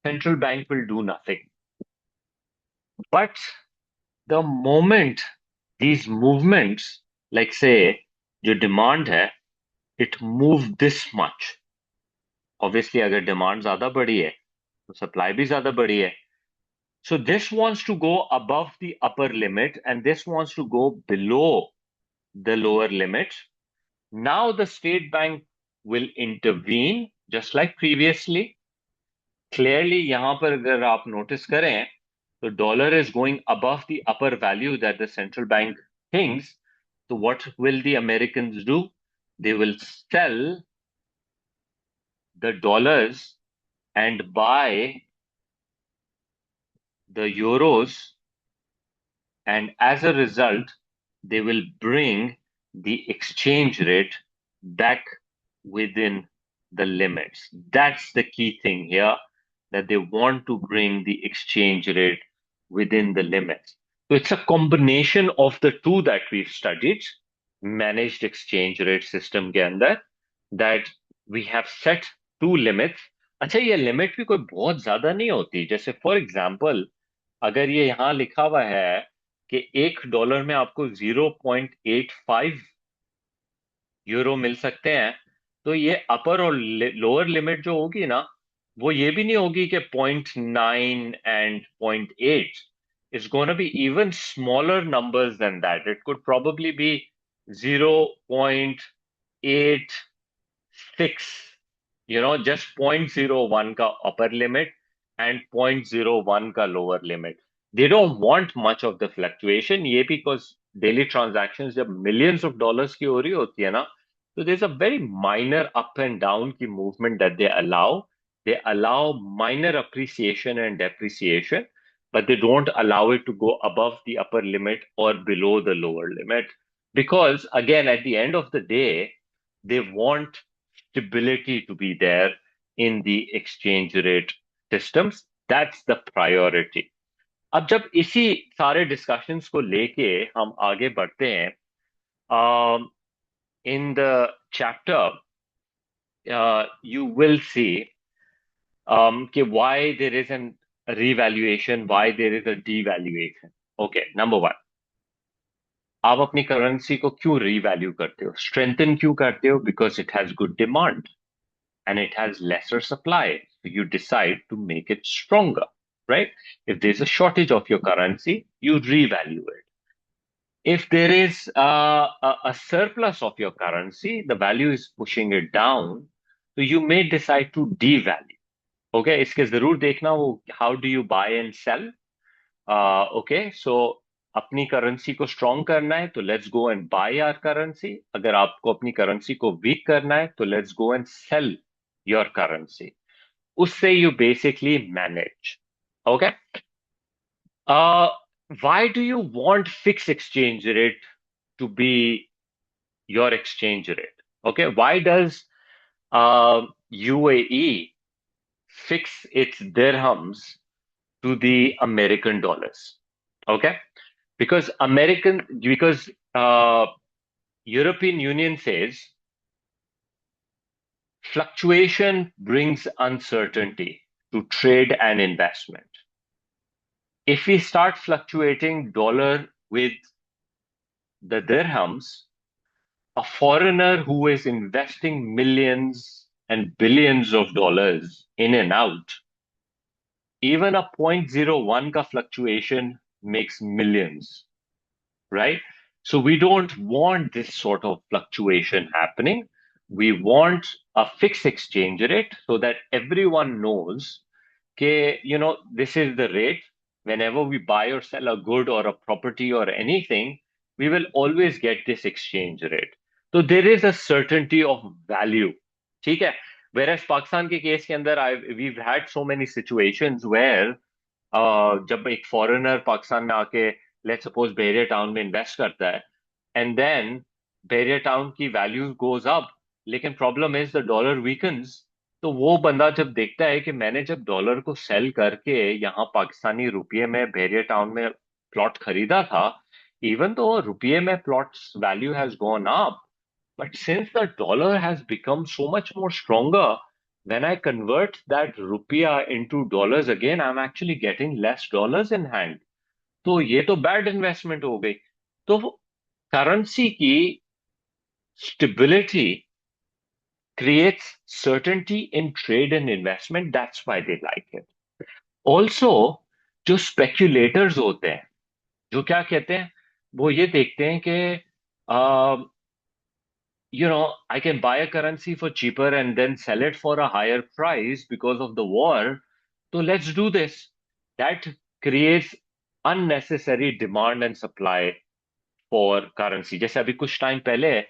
central bank will do nothing. But the moment these movements, like say, जो demand है, it moved this much. Obviously, अगर demand ज़्यादा बढ़ी है, तो supply भी ज़्यादा बढ़ी है. So this wants to go above the upper limit and this wants to go below the lower limit. Now the state bank will intervene just like previously. Clearly, यहाँ पर अगर आप notice करें, the dollar is going above the upper value that the central bank thinks. So what will the Americans do? They will sell the dollars and buy the euros, and as a result, they will bring the exchange rate back within the limits. That's the key thing here, that they want to bring the exchange rate within the limits. So it's a combination of the two that we've studied, managed exchange rate system के अंदर, that we have set two limits. अच्छा, ये limit भी कोई बहुत ज्यादा नहीं होती. जैसे फॉर एग्जाम्पल, अगर ये यहाँ लिखा हुआ है कि $1 में आपको 0.85 यूरो मिल सकते हैं, तो ये अपर और लोअर लिमिट जो होगी ना, वो ये भी नहीं होगी कि 0.9 and 0.8. It's going to be even smaller numbers than that. It could probably be 0.86, just 0.01 ka upper limit and 0.01 ka lower limit. They don't want much of the fluctuation. ये because daily transactions जब millions of dollars की हो रही होती है ना, so there's a very minor up and down की movement that they allow. They allow minor appreciation and depreciation, but they don't allow it to go above the upper limit or below the lower limit. Because again, at the end of the day, they want stability to be there in the exchange rate systems. That's the priority. अब जब इसी सारे discussions को लेके हम आगे बढ़ते हैं, in the chapter you will see कि why there is an revaluation, why there is a devaluation. Okay, number one, आप अपनी करेंसी को क्यों रीवैल्यू करते हो, स्ट्रेंथन क्यों करते हो? Because it has good demand and it has lesser supply. So you decide to make it stronger, right? If there's a shortage of your currency, you revalue it. If there is a surplus of your currency, the value is pushing it down, so you may decide to devalue. Okay, इसके जरूर देखना वो how do you buy and sell. Okay, so अपनी currency को strong करना है तो let's go and buy our currency. अगर आपको अपनी करेंसी को वीक करना है तो let's go and sell your currency. उससे you basically manage. Okay. Uh, why do you want fixed exchange rate to be your exchange rate? Okay. Why does UAE fix its dirhams to the American dollars? Okay. Because European Union says fluctuation brings uncertainty to trade and investment. If we start fluctuating dollar with the dirhams, a foreigner who is investing millions and billions of dollars in and out, even a 0.01 ka fluctuation makes millions, right? So we don't want this sort of fluctuation happening. We want a fixed exchange rate so that everyone knows that, this is the rate. Whenever we buy or sell a good or a property or anything, we will always get this exchange rate. So there is a certainty of value. ठीक है? Whereas Pakistan के case के अंदर we've had so many situations where जब एक foreigner Pakistan में आके let's suppose Bahria town में इन्वेस्ट करता है एंड देन बहरिया टाउन की वैल्यू गोज अप, लेकिन problem is the dollar weakens. तो वो बंदा जब देखता है कि मैंने जब डॉलर को सेल करके यहाँ पाकिस्तानी रुपये में बहरिया टाउन में प्लॉट खरीदा था, इवन तो रुपये में plots value has gone up, but since the dollar has become so much more stronger, when I convert that rupiah into dollars again, I'm actually getting less dollars in hand. तो ये तो bad investment हो गई. तो currency की stability creates certainty in trade and investment. That's why they like it. Also, जो speculators होते हैं, जो क्या कहते हैं, वो ये देखते हैं कि I can buy a currency for cheaper and then sell it for a higher price because of the war. So let's do this. That creates unnecessary demand and supply for currency. जैसे अभी कुछ time पहले,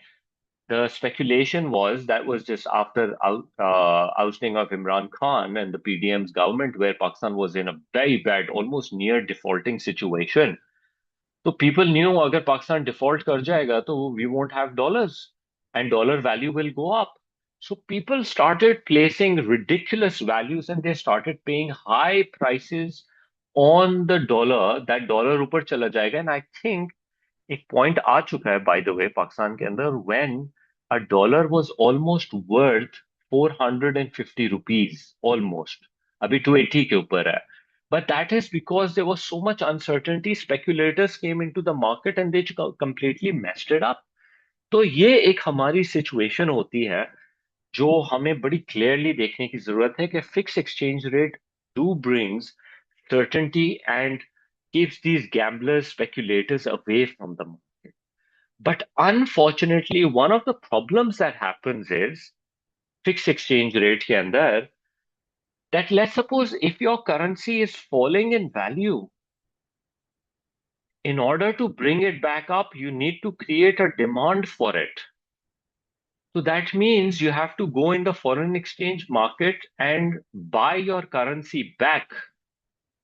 the speculation was just after ousting of Imran Khan and the PDM's government, where Pakistan was in a very bad, almost near defaulting situation. So people knew अगर Pakistan default कर जाएगा तो we won't have dollars and dollar value will go up. So people started placing ridiculous values and they started paying high prices on the dollar, that dollar ऊपर चला जाएगा. And I think एक point आ चुका है, by the way, Pakistan के अंदर, when a dollar was almost worth 450 rupees, almost. अभी 280 के ऊपर है. But that is because there was so much uncertainty. Speculators came into the market and they completely messed it up. तो ये एक हमारी सिचुएशन होती है जो हमें बड़ी क्लियरली देखने की जरूरत है कि fix exchange rate do brings certainty and keeps these gamblers, speculators away from the market. But unfortunately, one of the problems that happens is fixed exchange rate के अंदर that let's suppose if your currency is falling in value, in order to bring it back up, you need to create a demand for it. So that means you have to go in the foreign exchange market and buy your currency back.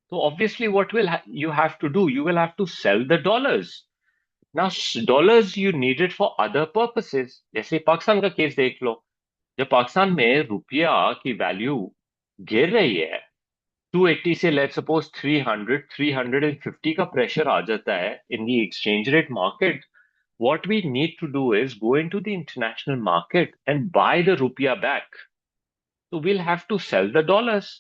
So obviously, what will you have to do? You will have to sell the dollars. Now, dollars you need it for other purposes. जैसे पाकिस्तान का case देख लो. जब पाकिस्तान में रुपया की value गिर रही है 280 से लेट्स सपोज 300 350 का प्रेशर आ जाता है in the exchange rate market. What we need to do is go into the international market and buy the rupiah back. So we'll have to sell the dollars.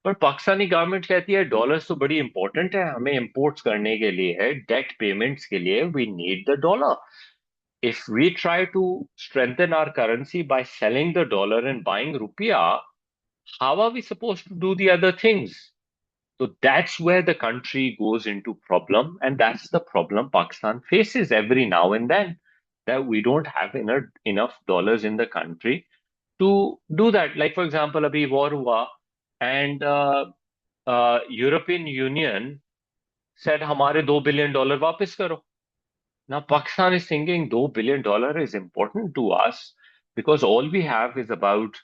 पर Pakistani government कहती है dollars तो बड़ी important है हमें imports करने के लिए है डेट पेमेंट्स के लिए we need the dollar. If we try to strengthen our currency by selling the dollar and buying rupiah, how are we supposed to do the other things? So that's where the country goes into problem, and that's the problem Pakistan faces every now and then, that we don't have enough dollars in the country to do that. Like for example, abhi war hua, and European Union said हमारे $2 billion वापस करो. Now Pakistan is thinking $2 billion is important to us because all we have is about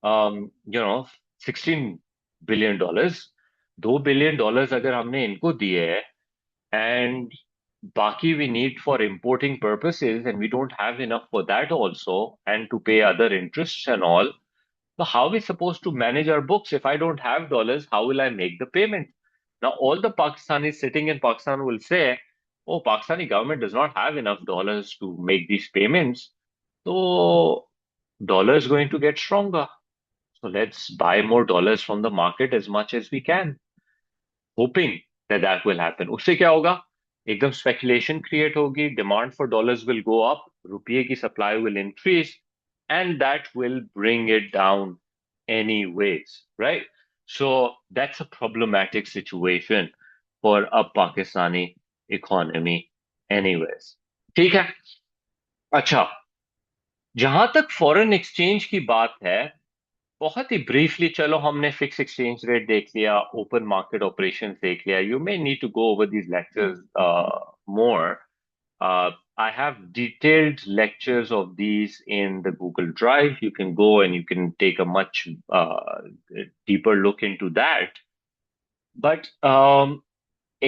$16 billion. $2 billion अगर हमने इनको दिए है and बाकी we need for importing purposes and we don't have enough for that also and to pay other interests and all. So how are we supposed to manage our books? If I don't have dollars, how will I make the payment? Now all the Pakistanis sitting in Pakistan will say, oh, Pakistani government does not have enough dollars to make these payments. So dollar is going to get stronger. So let's buy more dollars from the market as much as we can, hoping that that will happen. उससे क्या होगा? एकदम speculation create होगी, demand for dollars will go up, रुपये की supply will increase, and that will bring it down anyways, right? So that's a problematic situation for a Pakistani economy anyways. ठीक है. अच्छा, जहां तक फॉरेन एक्सचेंज की बात है, बहुत ही ब्रीफली चलो हमने फिक्स एक्सचेंज रेट देख लिया, ओपन मार्केट ऑपरेशंस देख लिया. You may need to go over these lectures more. I have detailed lectures of these in the Google Drive. You can go and you can take a much deeper look into that. But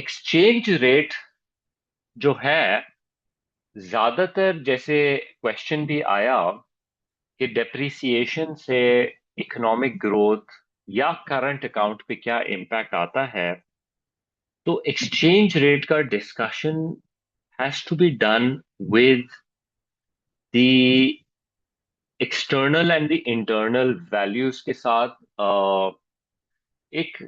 exchange rate जो है, ज्यादातर जैसे question भी आया कि depreciation से economic growth या current account पे क्या इम्पैक्ट आता है, तो एक्सचेंज रेट का discussion has to be done with the external and the internal values के साथ. एक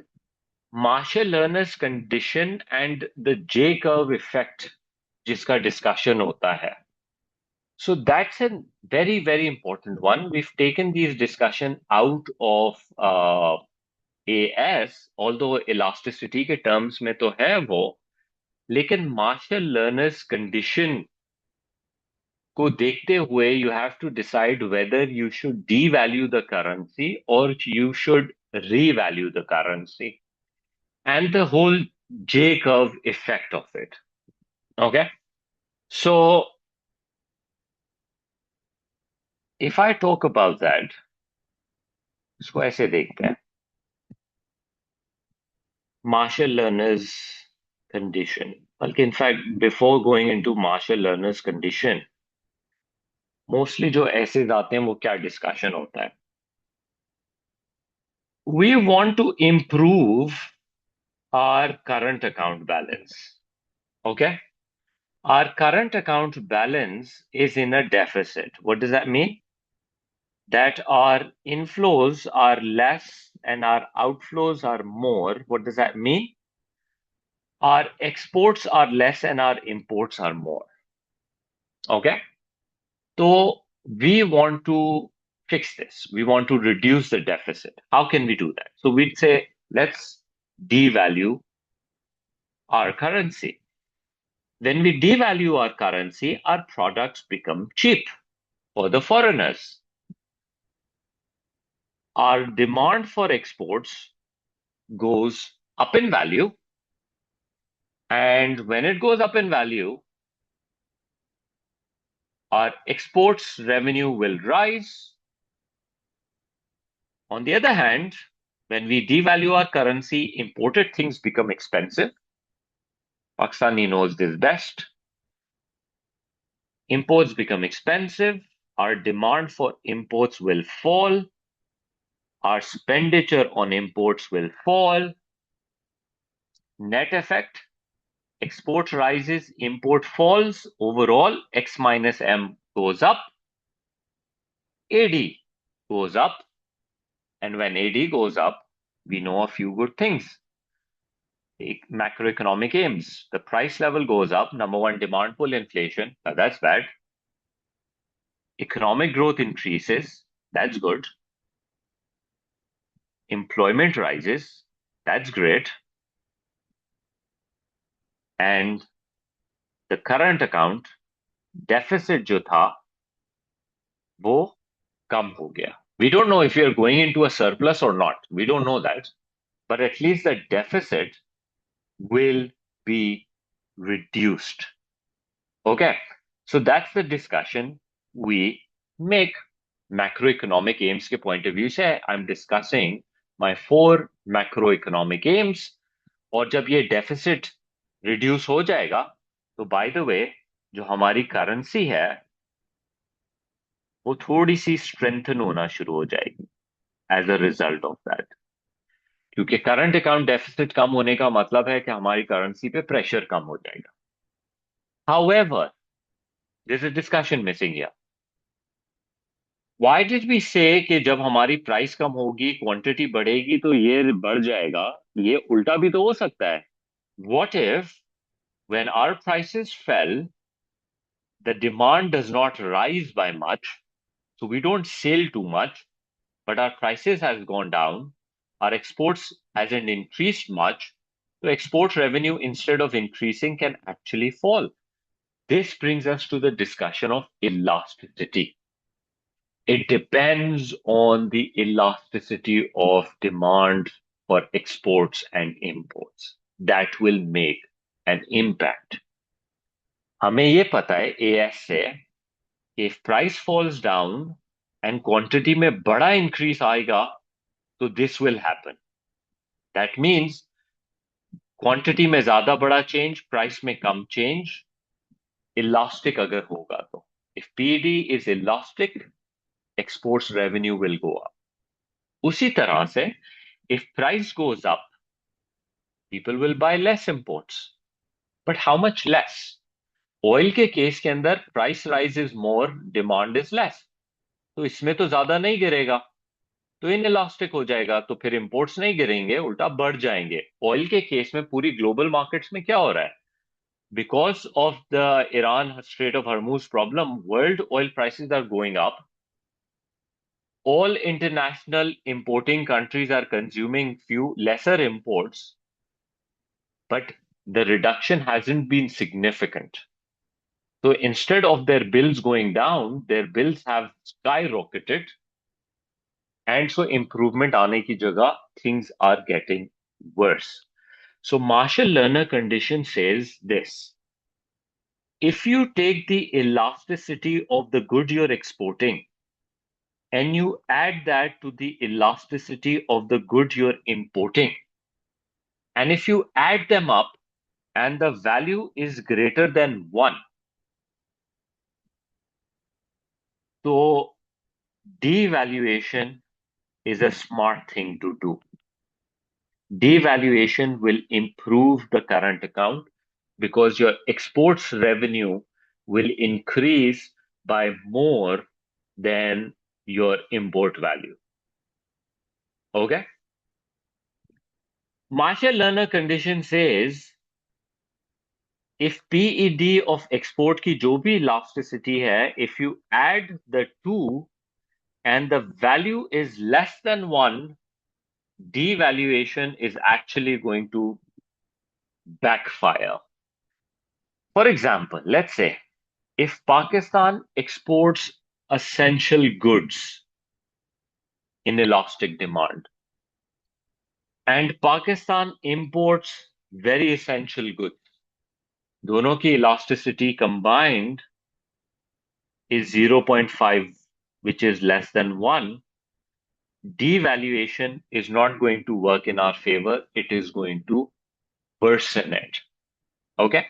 Marshall Lerner's condition and the J curve effect जिसका डिस्कशन होता है. So that's a very, very important one. We've taken these discussion out of AS, although elasticity के terms में तो है वो, लेकिन Marshall Lerner's condition को देखते हुए you have to decide whether you should devalue the currency or you should revalue the currency and the whole J curve effect of it. Okay? So if I talk about that, इसको ऐसे देखते हैं. Marshall Lerner's condition. बल्कि in fact, before going into Marshall Lerner's condition, mostly जो ऐसे आते हैं वो क्या discussion होता है? We want to improve our current account balance. Okay? Our current account balance is in a deficit. What does that mean? That our inflows are less and our outflows are more. What does that mean? Our exports are less and our imports are more. Okay? So we want to fix this. We want to reduce the deficit. How can we do that? So we'd say, let's devalue our currency. When we devalue our currency, our products become cheap for the foreigners. Our demand for exports goes up in value. And when it goes up in value, our exports revenue will rise. On the other hand, when we devalue our currency, imported things become expensive. Pakistani knows this best. Imports become expensive. Our demand for imports will fall. Our expenditure on imports will fall. Net effect, export rises, import falls. Overall, X minus M goes up. AD goes up. And when AD goes up, we know a few good things. Macroeconomic aims. The price level goes up. Number one, demand pull inflation. That's bad. Economic growth increases. That's good. Employment rises. That's great. And the current account deficit जो था वो कम हो गया. We don't know if you're going into a surplus or not. We don't know that. But at least the deficit will be reduced. Okay. So that's the discussion we make. Macroeconomic aims के point of view से I'm discussing my 4 macroeconomic aims. और जब ये deficit reduce हो जाएगा, तो by the way, जो हमारी currency है, वो थोड़ी सी strengthen होना शुरू हो जाएगी as a result of that. क्योंकि current account deficit कम होने का मतलब है कि हमारी currency पे pressure कम हो जाएगा. However, there's a discussion missing here. Why did we say कि जब हमारी प्राइस कम होगी क्वांटिटी बढ़ेगी तो ये बढ़ जाएगा? ये उल्टा भी तो हो सकता है. What if when our prices fell, the demand does not rise by much, so we don't sell too much, but our prices has gone down, our exports hasn't increased much, so export revenue instead of increasing can actually fall. This brings us to the discussion of elasticity. It depends on the elasticity of demand for exports and imports. That will make an impact. हमें ये पता है AS से, if price falls down and quantity में बड़ा increase आएगा, तो this will happen. That means quantity में ज्यादा बड़ा change, price में कम change, elastic अगर होगा तो. If PD is elastic, exports revenue will go up. उसी तरह से, if price goes up, people will buy less imports. But how much less? Oil के केस के अंदर price rise is more, demand is less. तो इसमें तो ज्यादा नहीं गिरेगा, तो इनइलास्टिक हो जाएगा, तो फिर इंपोर्ट्स नहीं गिरेंगे, उल्टा बढ़ जाएंगे. ऑयल के केस में पूरी ग्लोबल मार्केट्स में क्या हो रहा है? Because of the Iran Strait of Hormuz problem, world oil prices are going up. All international importing countries are consuming few lesser imports, but the reduction hasn't been significant. So instead of their bills going down, their bills have skyrocketed. And so improvement aane ki jagah, things are getting worse. So Marshall-Lerner condition says this. If you take the elasticity of the good you're exporting and you add that to the elasticity of the good you're importing, and if you add them up and the value is greater than 1, so devaluation is a smart thing to do. Devaluation will improve the current account because your exports revenue will increase by more than your import value. Okay? Marshall-Lerner condition says if PED of export की जो भी elasticity है, if you add the two and the value is less than 1, devaluation is actually going to backfire. For example, let's say if Pakistan exports essential goods in elastic demand and Pakistan imports very essential goods, दोनों की elasticity combined is 0.5, which is less than 1, devaluation is not going to work in our favor. It is going to worsen it. Okay?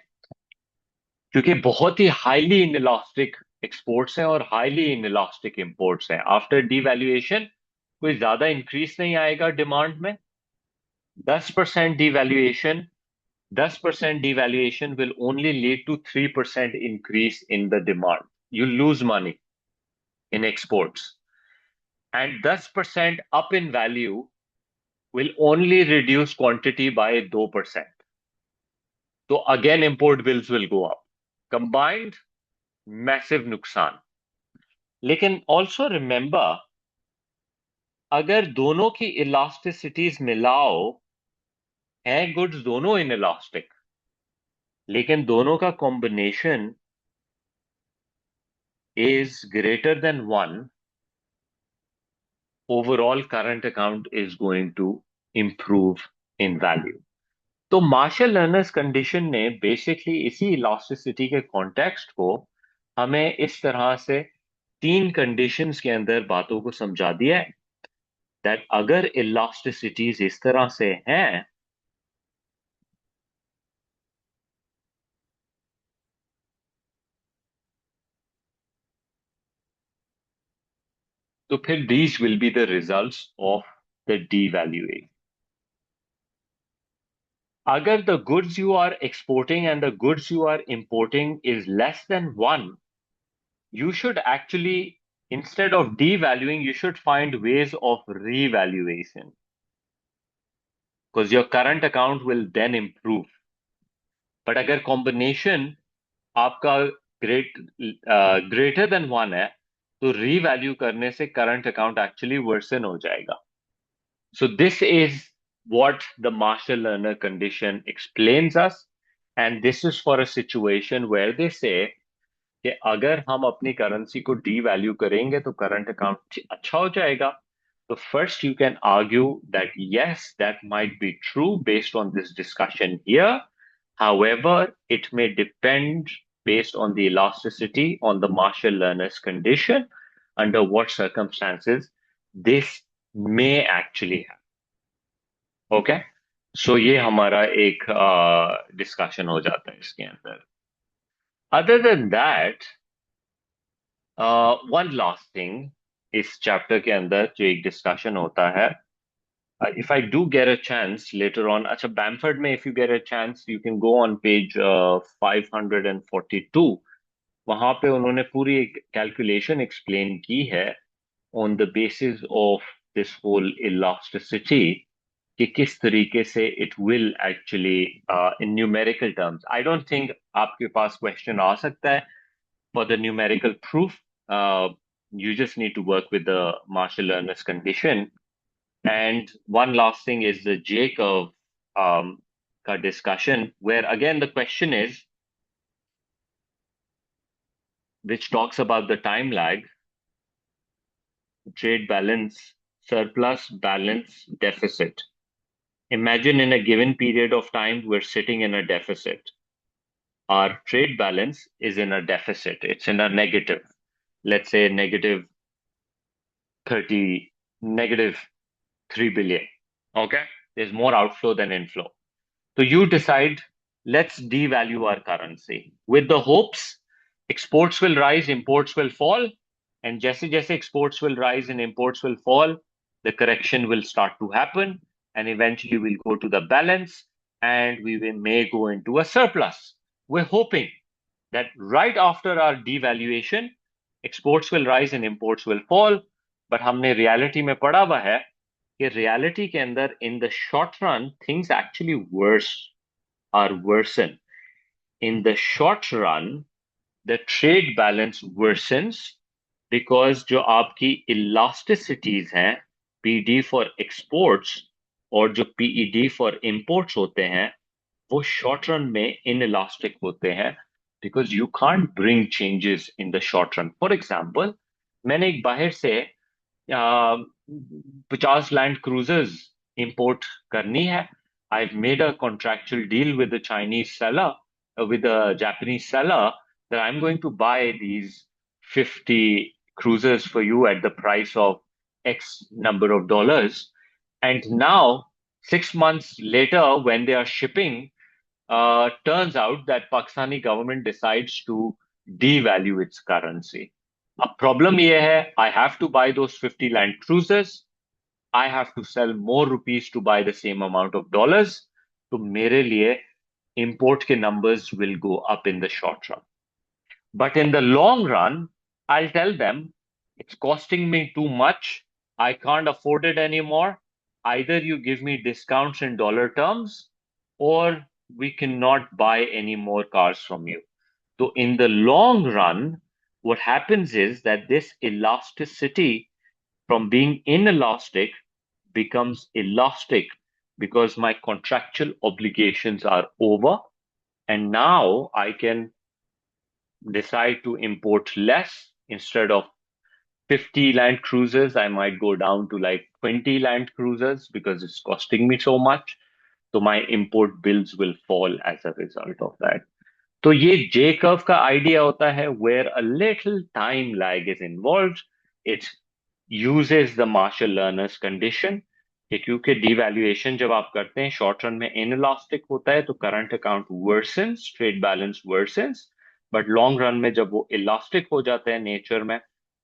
क्योंकि बहुत ही highly inelastic exports हैं और highly inelastic imports हैं. After devaluation, कोई ज्यादा increase नहीं आएगा demand में. 10% devaluation 10% devaluation will only lead to 3% increase in the demand. You lose money in exports. And 10% up in value will only reduce quantity by 2%. So again, import bills will go up. Combined, massive nuksan. लेकिन also remember, अगर दोनों की elasticities मिलाओ, हैं goods दोनों inelastic, लेकिन दोनों का combination is greater than 1, overall current account is going to improve in value. तो मार्शल लर्नर्स कंडीशन ने बेसिकली इसी इलास्टिसिटी के कॉन्टेक्स्ट को हमें इस तरह से 3 कंडीशंस के अंदर बातों को समझा दिया है दैट अगर इलास्टिसिटीज इस तरह से हैं तो फिर these will be the results of the devaluation. अगर the goods you are exporting and the goods you are importing is less than 1, you should actually, instead of devaluing, you should find ways of revaluation because your current account will then improve. But अगर combination आपका greater than 1 है, तो revalue करने से current account actually worsen हो जाएगा. So this is what the Marshall-Lerner condition explains us, and this is for a situation where they say कि अगर हम अपनी करेंसी को डीवैल्यू करेंगे तो करंट अकाउंट अच्छा हो जाएगा. So first you can argue that yes, that might be true based on this discussion here. However, it may depend based on the elasticity on the Marshall-Lerner's condition, under what circumstances this may actually happen. Okay? So ये हमारा एक discussion हो जाता है इसके अंदर. Other than that, one last thing इस chapter के अंदर जो एक discussion होता है, if I do get a chance later on, अच्छा Bamford में if you get a chance, you can go on page 542. वहां पे उन्होंने पूरी एक calculation explain की है on the basis of this whole elasticity कि किस तरीके से it will actually in numerical terms. I don't think आपके पास question आ सकता है for the numerical proof. You just need to work with the Marshall-Lerner's condition. And one last thing is the J curve discussion, where again the question is, which talks about the time lag, trade balance, surplus, balance, deficit. Imagine in a given period of time, we're sitting in a deficit. Our trade balance is in a deficit. It's in a negative, let's say negative 3 billion. Okay? There's more outflow than inflow. So you decide, let's devalue our currency with the hopes exports will rise, imports will fall, and जैसे exports will rise and imports will fall, the correction will start to happen, and eventually we'll go to the balance, and we may go into a surplus. We're hoping that right after our devaluation, exports will rise and imports will fall, but हमने reality में पढ़ा हुआ है कि reality के अंदर in the short run things actually are worsen. in the short run, the trade balance worsens because जो आपकी elasticities हैं, PD for exports और जो PED for imports होते हैं, वो short run में inelastic होते हैं because you can't bring changes in the short run. For example, मैंने एक बाहर से 50 लैंड क्रूजर्स इंपोर्ट करनी है. I've made a contractual deal with the Chinese seller, with a Japanese seller, that I'm going to buy these 50 cruisers for you at the price of X number of dollars. And now, 6 months later, when they are shipping, turns out that Pakistani government decides to devalue its currency. A problem ये है, I have to buy those 50 land cruisers. I have to sell more rupees to buy the same amount of dollars. तो मेरे लिए import के numbers will go up in the short run. But in the long run, I'll tell them it's costing me too much. I can't afford it anymore. Either you give me discounts in dollar terms, or we cannot buy any more cars from you. So in the long run, what happens is that this elasticity from being inelastic becomes elastic because my contractual obligations are over, and now I can decide to import less. Instead of 50 land cruisers, I might go down to like 20 land cruisers because it's costing me so much. So my import bills will fall as a result of that. तो ये J curve का idea होता है where a little time lag is involved. It uses the Marshall Lerner's condition कि क्योंकि devaluation जब आप करते हैं short run में inelastic होता है तो current account worsens, trade balance worsens, but long run में जब वो elastic हो जाते हैं nature में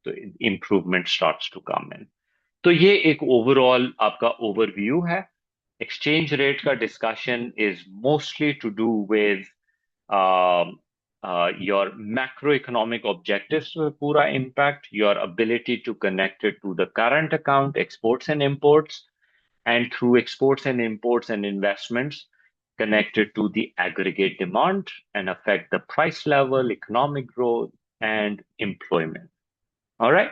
तो improvement starts to come in. तो ये एक overall आपका overview है. Exchange rate का discussion is mostly to do with um, your macroeconomic objectives will pura impact, your ability to connect it to the current account, exports and imports, and through exports and imports and investments, connected to the aggregate demand and affect the price level, economic growth, and employment. All right.